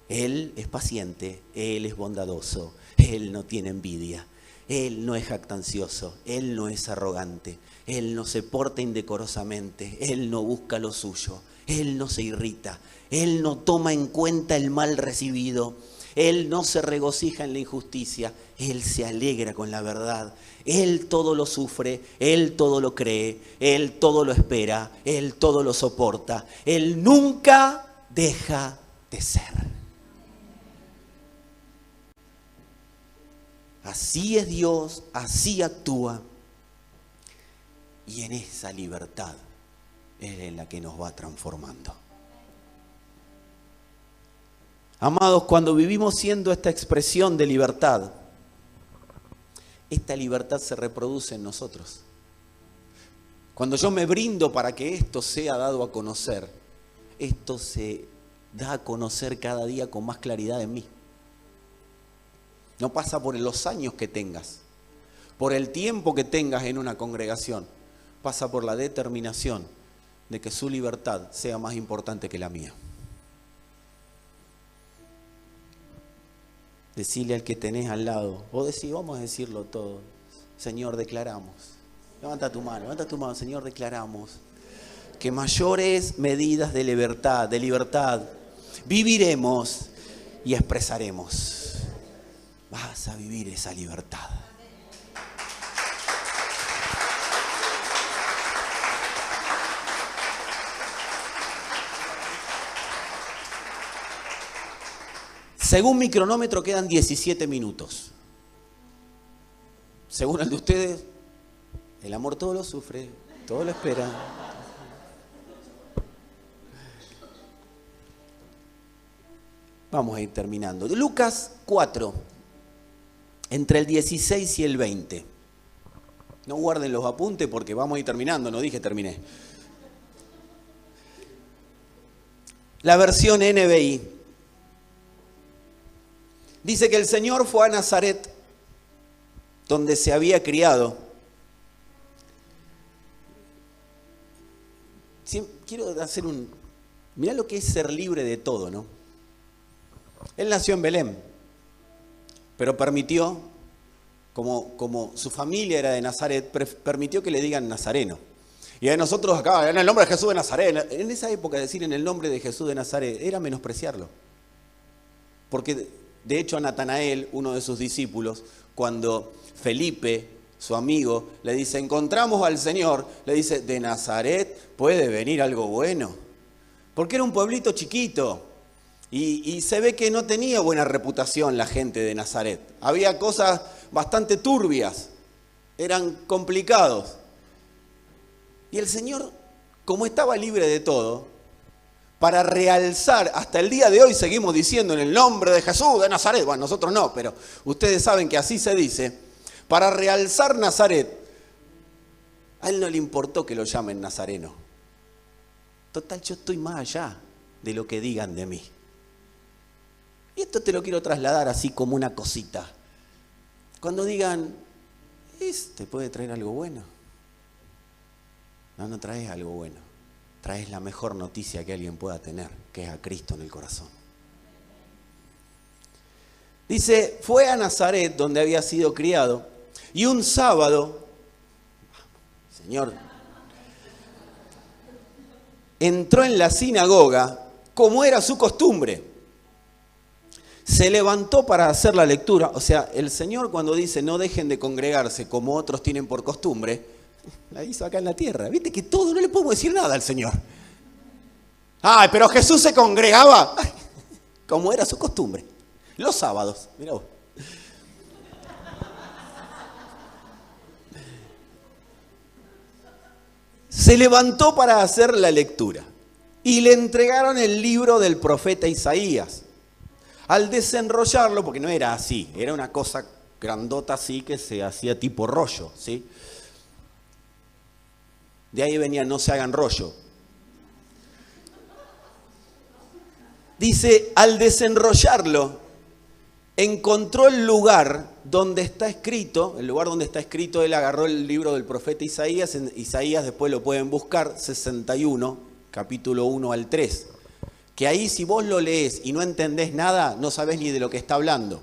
Él es paciente, Él es bondadoso, Él no tiene envidia, Él no es jactancioso, Él no es arrogante, Él no se porta indecorosamente, Él no busca lo suyo, Él no se irrita, Él no toma en cuenta el mal recibido, Él no se regocija en la injusticia, Él se alegra con la verdad, Él todo lo sufre, Él todo lo cree, Él todo lo espera, Él todo lo soporta, Él nunca deja de ser. Así es Dios, así actúa y en esa libertad es en la que nos va transformando. Amados, cuando vivimos siendo esta expresión de libertad, esta libertad se reproduce en nosotros. Cuando yo me brindo para que esto sea dado a conocer, esto se da a conocer cada día con más claridad en mí. No pasa por los años que tengas, por el tiempo que tengas en una congregación, pasa por la determinación de que su libertad sea más importante que la mía. Decile al que tenés al lado, vos decís, vamos a decirlo todo, Señor, declaramos. Levanta tu mano, Señor, declaramos que mayores medidas de libertad, viviremos y expresaremos. Vas a vivir esa libertad. Según mi cronómetro quedan 17 minutos. Según el de ustedes, el amor todo lo sufre, todo lo espera. Vamos a ir terminando. Lucas 4. Entre el 16 y el 20. No guarden los apuntes porque vamos a ir terminando, no dije terminé. La versión NBI. Dice que el Señor fue a Nazaret, donde se había criado. Quiero hacer mirá lo que es ser libre de todo, ¿no? Él nació en Belén, pero permitió, como su familia era de Nazaret, permitió que le digan nazareno. Y a nosotros acá, en el nombre de Jesús de Nazaret, en esa época decir en el nombre de Jesús de Nazaret era menospreciarlo. Porque de hecho a Natanael, uno de sus discípulos, cuando Felipe, su amigo, le dice, encontramos al Señor, le dice, ¿de Nazaret puede venir algo bueno? Porque era un pueblito chiquito. Y se ve que no tenía buena reputación la gente de Nazaret. Había cosas bastante turbias, eran complicados. Y el Señor, como estaba libre de todo, para realzar, hasta el día de hoy seguimos diciendo en el nombre de Jesús de Nazaret, bueno, nosotros no, pero ustedes saben que así se dice, para realzar Nazaret, a Él no le importó que lo llamen nazareno. Total, yo estoy más allá de lo que digan de mí. Y esto te lo quiero trasladar así como una cosita. Cuando digan, ¿te puede traer algo bueno? No traes algo bueno. Traes la mejor noticia que alguien pueda tener, que es a Cristo en el corazón. Dice, fue a Nazaret, donde había sido criado, y un sábado, Señor, entró en la sinagoga, como era su costumbre. Se levantó para hacer la lectura. O sea, el Señor cuando dice no dejen de congregarse como otros tienen por costumbre, la hizo acá en la tierra. Viste que todo, no le podemos decir nada al Señor. Ay, pero Jesús se congregaba como era su costumbre. Los sábados, mirá vos. Se levantó para hacer la lectura y le entregaron el libro del profeta Isaías. Al desenrollarlo, porque no era así, era una cosa grandota así que se hacía tipo rollo, ¿sí? De ahí venía no se hagan rollo. Dice, al desenrollarlo, encontró el lugar donde está escrito, él agarró el libro del profeta Isaías, en Isaías después lo pueden buscar, 61, capítulo 1 al 3. Que ahí si vos lo lees y no entendés nada, no sabés ni de lo que está hablando.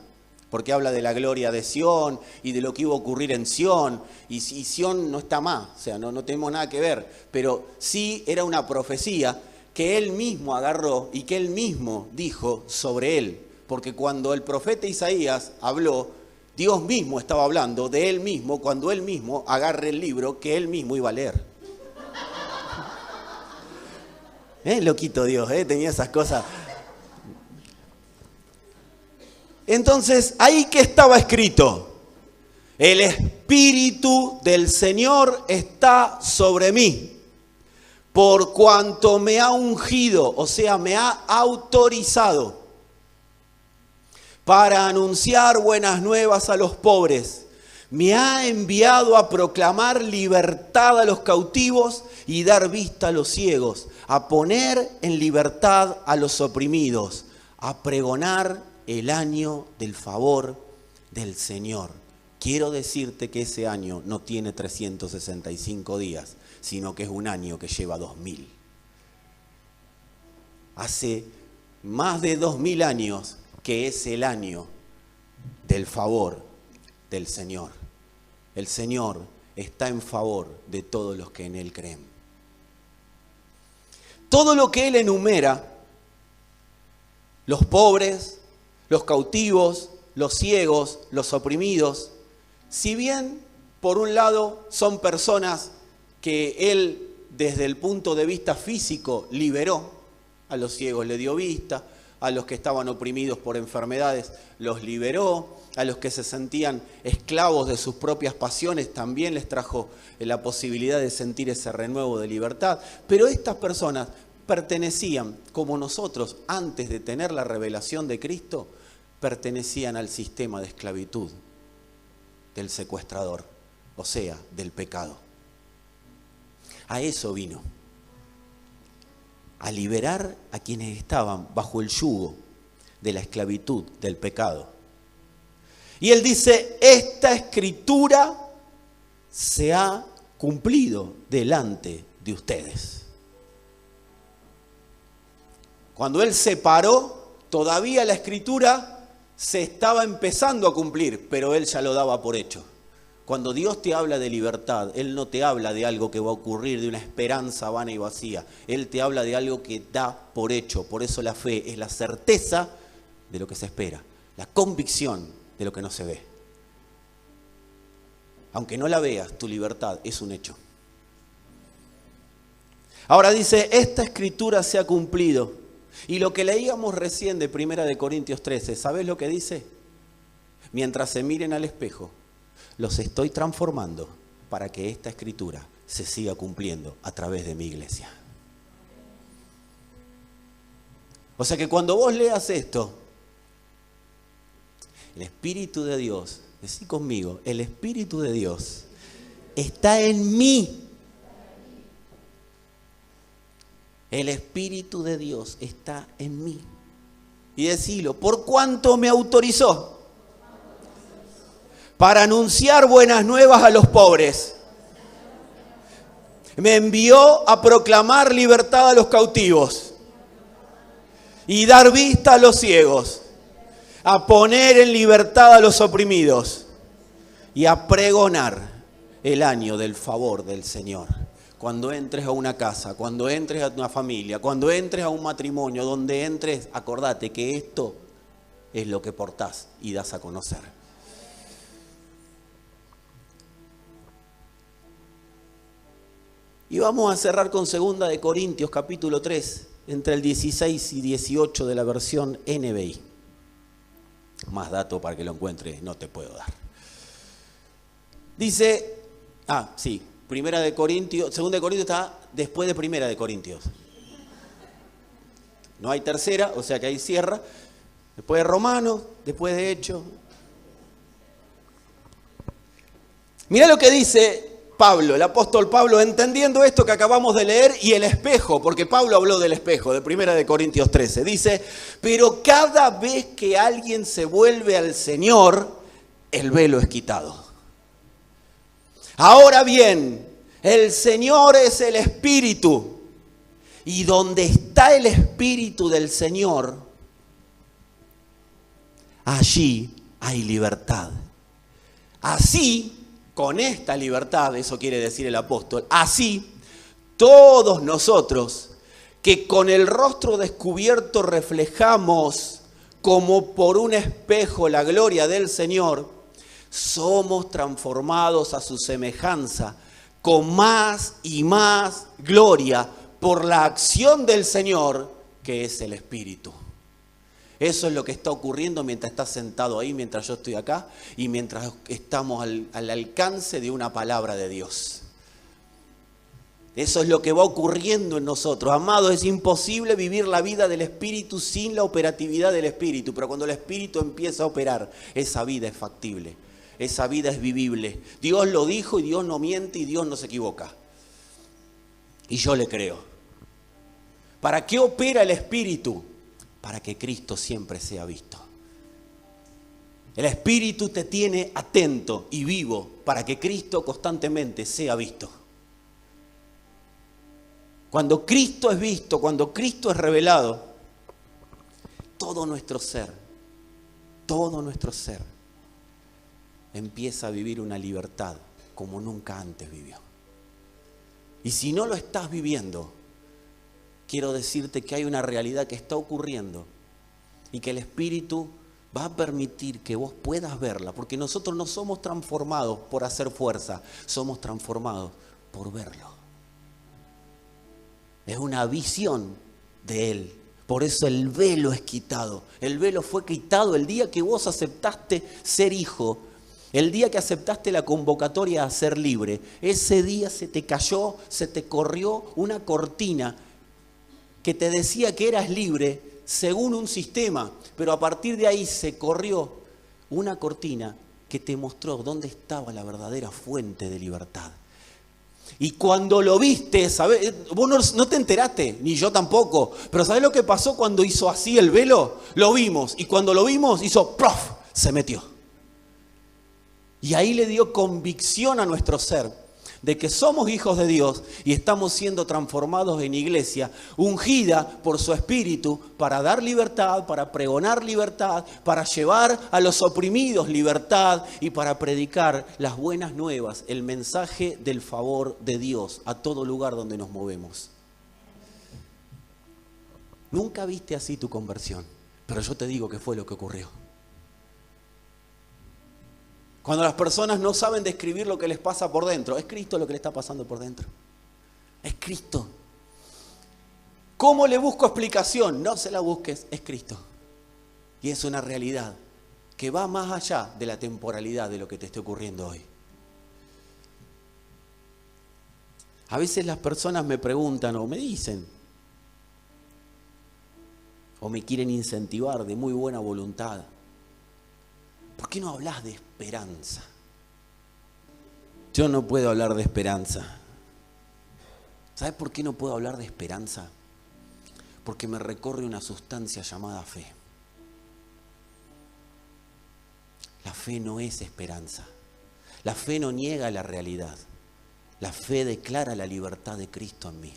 Porque habla de la gloria de Sión y de lo que iba a ocurrir en Sión. Y Sión no está más, o sea, no tenemos nada que ver. Pero sí era una profecía que él mismo agarró y que él mismo dijo sobre él. Porque cuando el profeta Isaías habló, Dios mismo estaba hablando de él mismo cuando él mismo agarre el libro que él mismo iba a leer. Loquito Dios, tenía esas cosas. Entonces, ahí que estaba escrito, el Espíritu del Señor está sobre mí, por cuanto me ha ungido, o sea, me ha autorizado para anunciar buenas nuevas a los pobres. Me ha enviado a proclamar libertad a los cautivos y dar vista a los ciegos, a poner en libertad a los oprimidos, a pregonar el año del favor del Señor. Quiero decirte que ese año no tiene 365 días, sino que es un año que lleva 2000. Hace más de 2000 años que es el año del favor del Señor. El Señor está en favor de todos los que en Él creen. Todo lo que Él enumera, los pobres, los cautivos, los ciegos, los oprimidos, si bien por un lado son personas que Él desde el punto de vista físico liberó, a los ciegos le dio vista, a los que estaban oprimidos por enfermedades los liberó, a los que se sentían esclavos de sus propias pasiones también les trajo la posibilidad de sentir ese renuevo de libertad. Pero estas personas pertenecían, como nosotros, antes de tener la revelación de Cristo, pertenecían al sistema de esclavitud del secuestrador, o sea, del pecado. A eso vino, a liberar a quienes estaban bajo el yugo de la esclavitud del pecado. Y él dice, esta escritura se ha cumplido delante de ustedes. Cuando él se paró, todavía la escritura se estaba empezando a cumplir, pero él ya lo daba por hecho. Cuando Dios te habla de libertad, Él no te habla de algo que va a ocurrir, de una esperanza vana y vacía. Él te habla de algo que da por hecho. Por eso la fe es la certeza de lo que se espera, la convicción de lo que no se ve. Aunque no la veas, tu libertad es un hecho. Ahora dice, esta escritura se ha cumplido. Y lo que leíamos recién de 1 Corintios 13, ¿sabes lo que dice? Mientras se miren al espejo, los estoy transformando para que esta escritura se siga cumpliendo a través de mi iglesia. O sea que cuando vos leas esto, el Espíritu de Dios, decí conmigo, el Espíritu de Dios está en mí. El Espíritu de Dios está en mí. Y decilo, ¿por cuánto me autorizó? Para anunciar buenas nuevas a los pobres. Me envió a proclamar libertad a los cautivos y dar vista a los ciegos, a poner en libertad a los oprimidos y a pregonar el año del favor del Señor. Cuando entres a una casa, cuando entres a una familia, cuando entres a un matrimonio, donde entres, acordate que esto es lo que portás y das a conocer. Y vamos a cerrar con 2 de Corintios capítulo 3, entre el 16 y 18 de la versión NBI. Más dato para que lo encuentres no te puedo dar. Dice, 2 de Corintios está después de 1 de Corintios. No hay tercera, o sea que ahí cierra. Después de Romanos, después de Hechos. Mirá lo que dice Pablo, el apóstol Pablo, entendiendo esto que acabamos de leer y el espejo, porque Pablo habló del espejo, de 1 de Corintios 13. Dice, pero cada vez que alguien se vuelve al Señor, el velo es quitado. Ahora bien, el Señor es el Espíritu, y donde está el Espíritu del Señor, allí hay libertad. Así, con esta libertad, eso quiere decir el apóstol, así todos nosotros que con el rostro descubierto reflejamos como por un espejo la gloria del Señor, somos transformados a su semejanza con más y más gloria por la acción del Señor, que es el Espíritu. Eso es lo que está ocurriendo mientras estás sentado ahí, mientras yo estoy acá y mientras estamos al alcance de una palabra de Dios. Eso es lo que va ocurriendo en nosotros. Amados, es imposible vivir la vida del Espíritu sin la operatividad del Espíritu, pero cuando el Espíritu empieza a operar, esa vida es factible. Esa vida es vivible. Dios lo dijo y Dios no miente y Dios no se equivoca. Y yo le creo. ¿Para qué opera el Espíritu? Para que Cristo siempre sea visto. El Espíritu te tiene atento y vivo para que Cristo constantemente sea visto. Cuando Cristo es visto, cuando Cristo es revelado, todo nuestro ser empieza a vivir una libertad como nunca antes vivió. Y si no lo estás viviendo, quiero decirte que hay una realidad que está ocurriendo y que el Espíritu va a permitir que vos puedas verla, porque nosotros no somos transformados por hacer fuerza, somos transformados por verlo. Es una visión de Él. Por eso el velo es quitado. El velo fue quitado el día que vos aceptaste ser hijo. El día que aceptaste la convocatoria a ser libre. Ese día se te cayó, se te corrió una cortina que te decía que eras libre según un sistema. Pero a partir de ahí se corrió una cortina que te mostró dónde estaba la verdadera fuente de libertad. Y cuando lo viste, ¿sabes? Vos no te enteraste, ni yo tampoco. Pero ¿sabés lo que pasó cuando hizo así el velo? Lo vimos. Y cuando lo vimos, hizo ¡prof! Se metió. Y ahí le dio convicción a nuestro ser de que somos hijos de Dios y estamos siendo transformados en iglesia, ungida por su Espíritu para dar libertad, para pregonar libertad, para llevar a los oprimidos libertad y para predicar las buenas nuevas, el mensaje del favor de Dios a todo lugar donde nos movemos. Nunca viste así tu conversión, pero yo te digo que fue lo que ocurrió. Cuando las personas no saben describir lo que les pasa por dentro, es Cristo lo que le está pasando por dentro. Es Cristo. ¿Cómo le busco explicación? No se la busques, es Cristo. Y es una realidad que va más allá de la temporalidad de lo que te esté ocurriendo hoy. A veces las personas me preguntan o me dicen, o me quieren incentivar de muy buena voluntad, ¿por qué no hablas de esperanza? Yo no puedo hablar de esperanza. ¿Sabes por qué no puedo hablar de esperanza? porque me recorre una sustancia llamada fe. La fe no es esperanza. La fe no niega la realidad. La fe declara la libertad de Cristo en mí.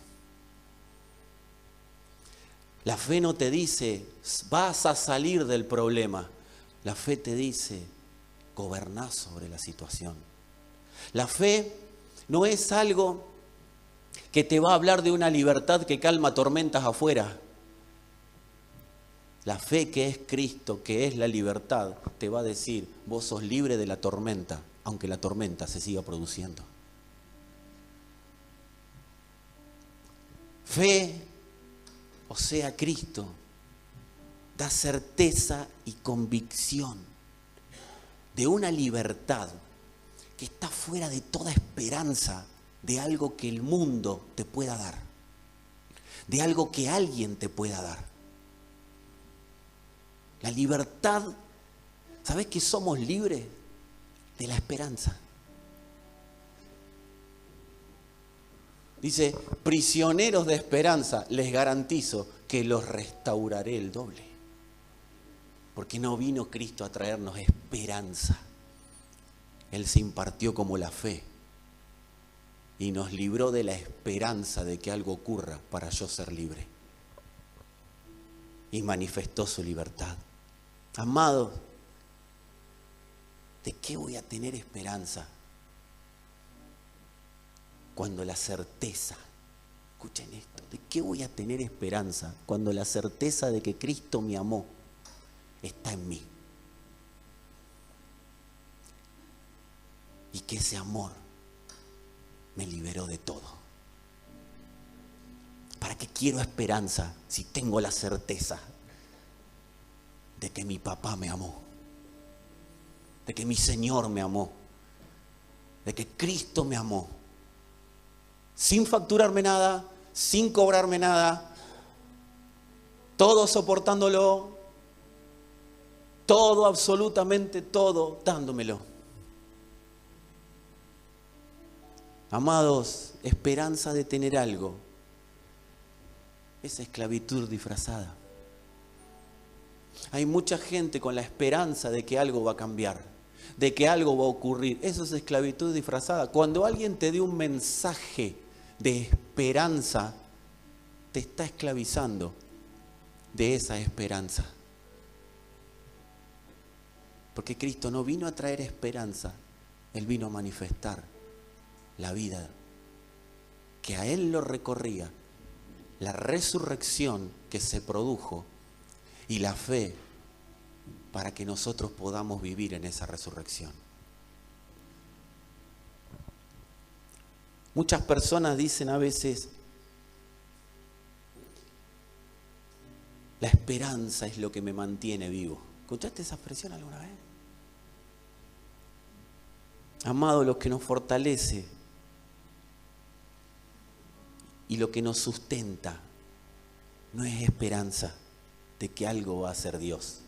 La fe no te dice, vas a salir del problema. La fe te dice, gobernás sobre la situación. La fe no es algo que te va a hablar de una libertad que calma tormentas afuera. La fe que es Cristo, que es la libertad, te va a decir, vos sos libre de la tormenta, aunque la tormenta se siga produciendo. Fe, o sea, Cristo, da certeza y convicción de una libertad que está fuera de toda esperanza de algo que el mundo te pueda dar, de algo que alguien te pueda dar. La libertad, ¿sabes que somos libres? De la esperanza. Dice, prisioneros de esperanza, les garantizo que los restauraré el doble. Porque no vino Cristo a traernos esperanza. Él se impartió como la fe y nos libró de la esperanza de que algo ocurra para yo ser libre. Y manifestó su libertad. Amados, ¿de qué voy a tener esperanza? Cuando la certeza, escuchen esto, ¿de qué voy a tener esperanza? Cuando la certeza de que Cristo me amó está en mí. Y que ese amor me liberó de todo. ¿Para qué quiero esperanza si tengo la certeza de que mi papá me amó? De que mi Señor me amó. De que Cristo me amó. Sin facturarme nada, sin cobrarme nada, todo soportándolo, todo, absolutamente todo, dándomelo. Amados, esperanza de tener algo es esclavitud disfrazada. Hay mucha gente con la esperanza de que algo va a cambiar, de que algo va a ocurrir. Eso es esclavitud disfrazada. Cuando alguien te dé un mensaje de esperanza, te está esclavizando de esa esperanza. Porque Cristo no vino a traer esperanza, Él vino a manifestar la vida que a Él lo recorría, la resurrección que se produjo y la fe para que nosotros podamos vivir en esa resurrección. Muchas personas dicen a veces, la esperanza es lo que me mantiene vivo. ¿Escuchaste esa expresión alguna vez? Amado, lo que nos fortalece y lo que nos sustenta no es esperanza de que algo va a ser Dios.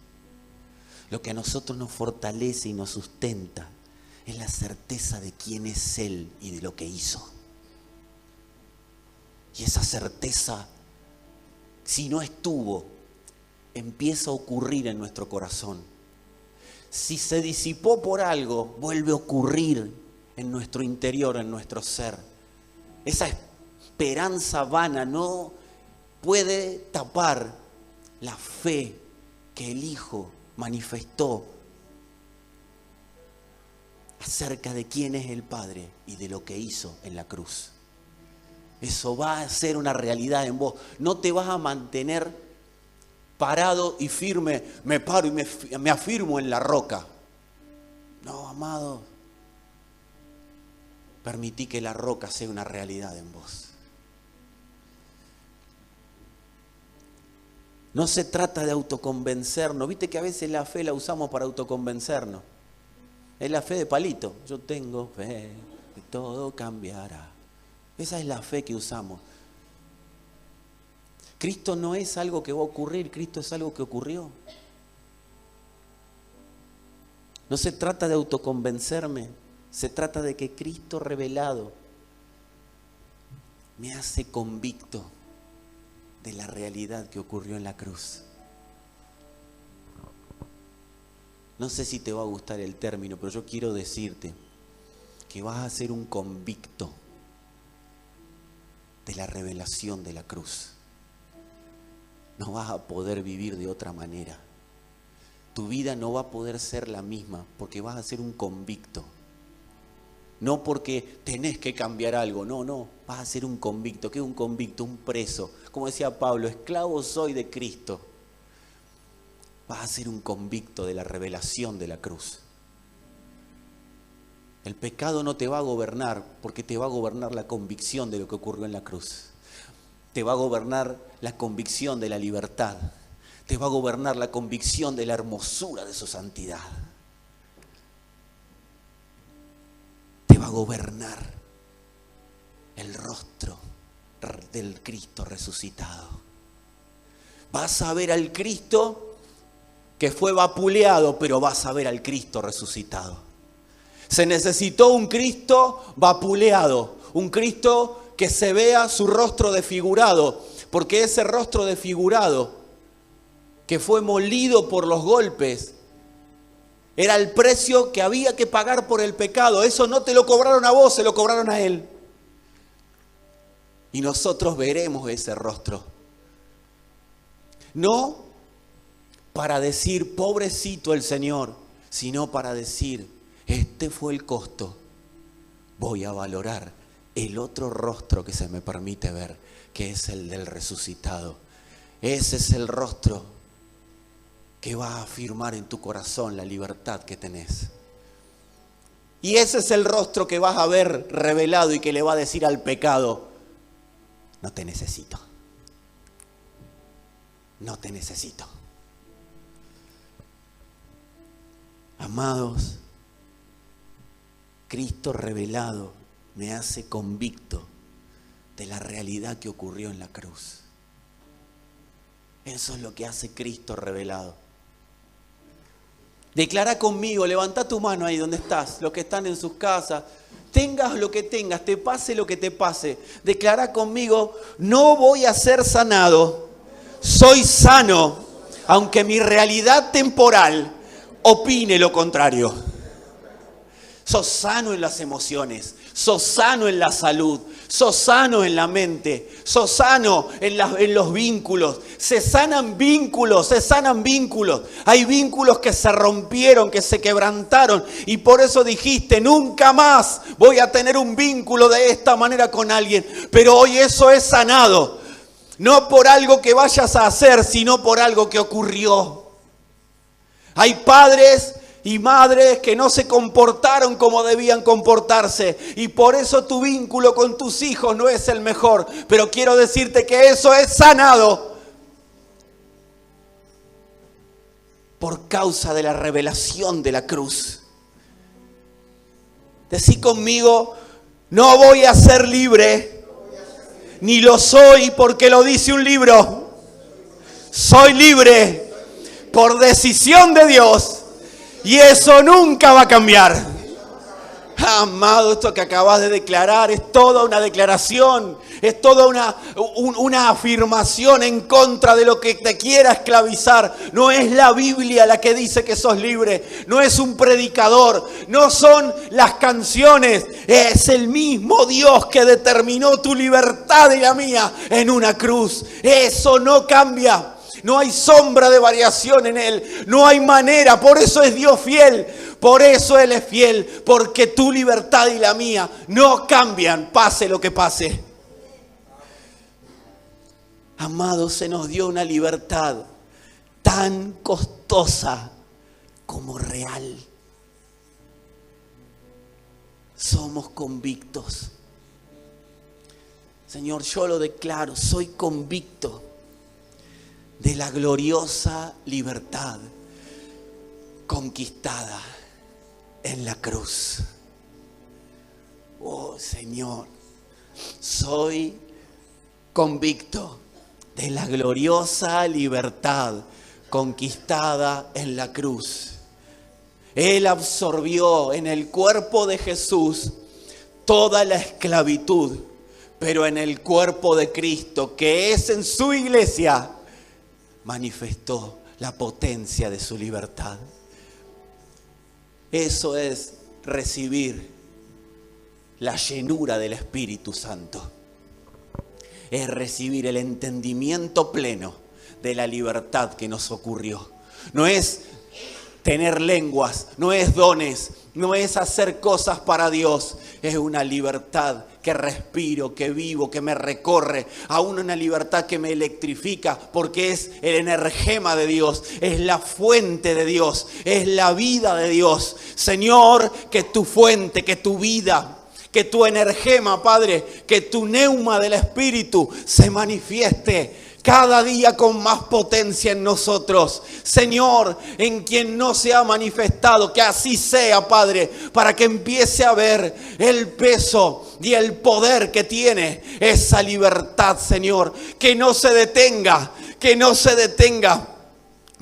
Lo que a nosotros nos fortalece y nos sustenta es la certeza de quién es Él y de lo que hizo. Y esa certeza, si no estuvo, empieza a ocurrir en nuestro corazón. Si se disipó por algo, vuelve a ocurrir en nuestro interior, en nuestro ser. Esa esperanza vana no puede tapar la fe que el Hijo manifestó acerca de quién es el Padre y de lo que hizo en la cruz. Eso va a ser una realidad en vos. No te vas a mantener parado y firme, me paro y me afirmo en la roca. No, amado, permití que la roca sea una realidad en vos. No se trata de autoconvencernos. Viste que a veces la fe la usamos para autoconvencernos. Es la fe de palito. Yo tengo fe que todo cambiará. Esa es la fe que usamos. Cristo no es algo que va a ocurrir, Cristo es algo que ocurrió. No se trata de autoconvencerme, se trata de que Cristo revelado me hace convicto de la realidad que ocurrió en la cruz. No sé si te va a gustar el término, pero yo quiero decirte que vas a ser un convicto de la revelación de la cruz. No vas a poder vivir de otra manera. Tu vida no va a poder ser la misma porque vas a ser un convicto. No porque tenés que cambiar algo, no, vas a ser un convicto. ¿Qué es un convicto? Un preso. Como decía Pablo, esclavo soy de Cristo. Vas a ser un convicto de la revelación de la cruz. El pecado no te va a gobernar porque te va a gobernar la convicción de lo que ocurrió en la cruz. Te va a gobernar la convicción de la libertad. Te va a gobernar la convicción de la hermosura de su santidad. Te va a gobernar el rostro del Cristo resucitado. Vas a ver al Cristo que fue vapuleado, pero vas a ver al Cristo resucitado. Se necesitó un Cristo vapuleado, un Cristo que se vea su rostro desfigurado, porque ese rostro desfigurado que fue molido por los golpes era el precio que había que pagar por el pecado. Eso no te lo cobraron a vos, se lo cobraron a Él. Y nosotros veremos ese rostro. No para decir, pobrecito el Señor, sino para decir, este fue el costo. Voy a valorar el otro rostro que se me permite ver, que es el del resucitado. Ese es el rostro que va a afirmar en tu corazón la libertad que tenés. Y ese es el rostro que vas a ver revelado y que le va a decir al pecado, no te necesito. No te necesito. Amados, Cristo revelado me hace convicto de la realidad que ocurrió en la cruz. Eso es lo que hace Cristo revelado. Declara conmigo, levanta tu mano ahí donde estás, los que están en sus casas, tengas lo que tengas, te pase lo que te pase. Declara conmigo, no voy a ser sanado, soy sano, aunque mi realidad temporal opine lo contrario. Sos sano en las emociones, sos sano en la salud, sos sano en la mente, sos sano en los vínculos. Se sanan vínculos, se sanan vínculos. Hay vínculos que se rompieron, que se quebrantaron. Y por eso dijiste, nunca más voy a tener un vínculo de esta manera con alguien. Pero hoy eso es sanado. No por algo que vayas a hacer, sino por algo que ocurrió. Hay padres y madres que no se comportaron como debían comportarse. Y por eso tu vínculo con tus hijos no es el mejor. Pero quiero decirte que eso es sanado. Por causa de la revelación de la cruz. Decí conmigo, no voy a ser libre. Ni lo soy porque lo dice un libro. Soy libre por decisión de Dios. Y eso nunca va a cambiar. Amado, esto que acabas de declarar es toda una declaración. Es toda una afirmación en contra de lo que te quiera esclavizar. No es la Biblia la que dice que sos libre. No es un predicador. No son las canciones. Es el mismo Dios que determinó tu libertad y la mía en una cruz. Eso no cambia. No hay sombra de variación en Él. No hay manera. Por eso es Dios fiel. Por eso Él es fiel. Porque tu libertad y la mía no cambian, pase lo que pase. Amados, se nos dio una libertad tan costosa como real. Somos convictos. Señor, yo lo declaro, soy convicto de la gloriosa libertad conquistada en la cruz. Oh Señor, soy convicto de la gloriosa libertad conquistada en la cruz. Él absorbió en el cuerpo de Jesús toda la esclavitud pero en el cuerpo de Cristo, que es en su iglesia, manifestó la potencia de su libertad. Eso es recibir la llenura del Espíritu Santo. Es recibir el entendimiento pleno de la libertad que nos ocurrió. No es tener lenguas, no es dones, no es hacer cosas para Dios. Es una libertad que respiro, que vivo, que me recorre. Aún una libertad que me electrifica, porque es el energema de Dios, es la fuente de Dios, es la vida de Dios. Señor, que tu fuente, que tu vida, que tu energema, Padre, que tu neuma del Espíritu se manifieste cada día con más potencia en nosotros. Señor, en quien no se ha manifestado, que así sea, Padre, para que empiece a ver el peso y el poder que tiene esa libertad, Señor. Que no se detenga, que no se detenga.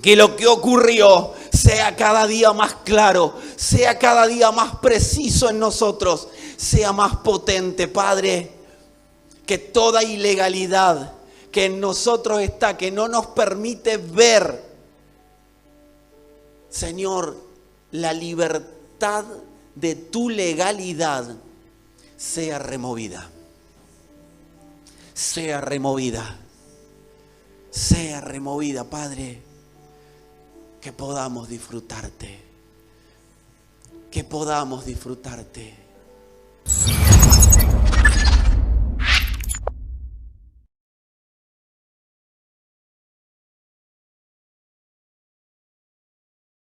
Que lo que ocurrió sea cada día más claro, sea cada día más preciso en nosotros, sea más potente, Padre. Que toda ilegalidad que en nosotros está, que no nos permite ver, Señor, la libertad de tu legalidad, sea removida. Sea removida. Sea removida, Padre. Que podamos disfrutarte. Que podamos disfrutarte.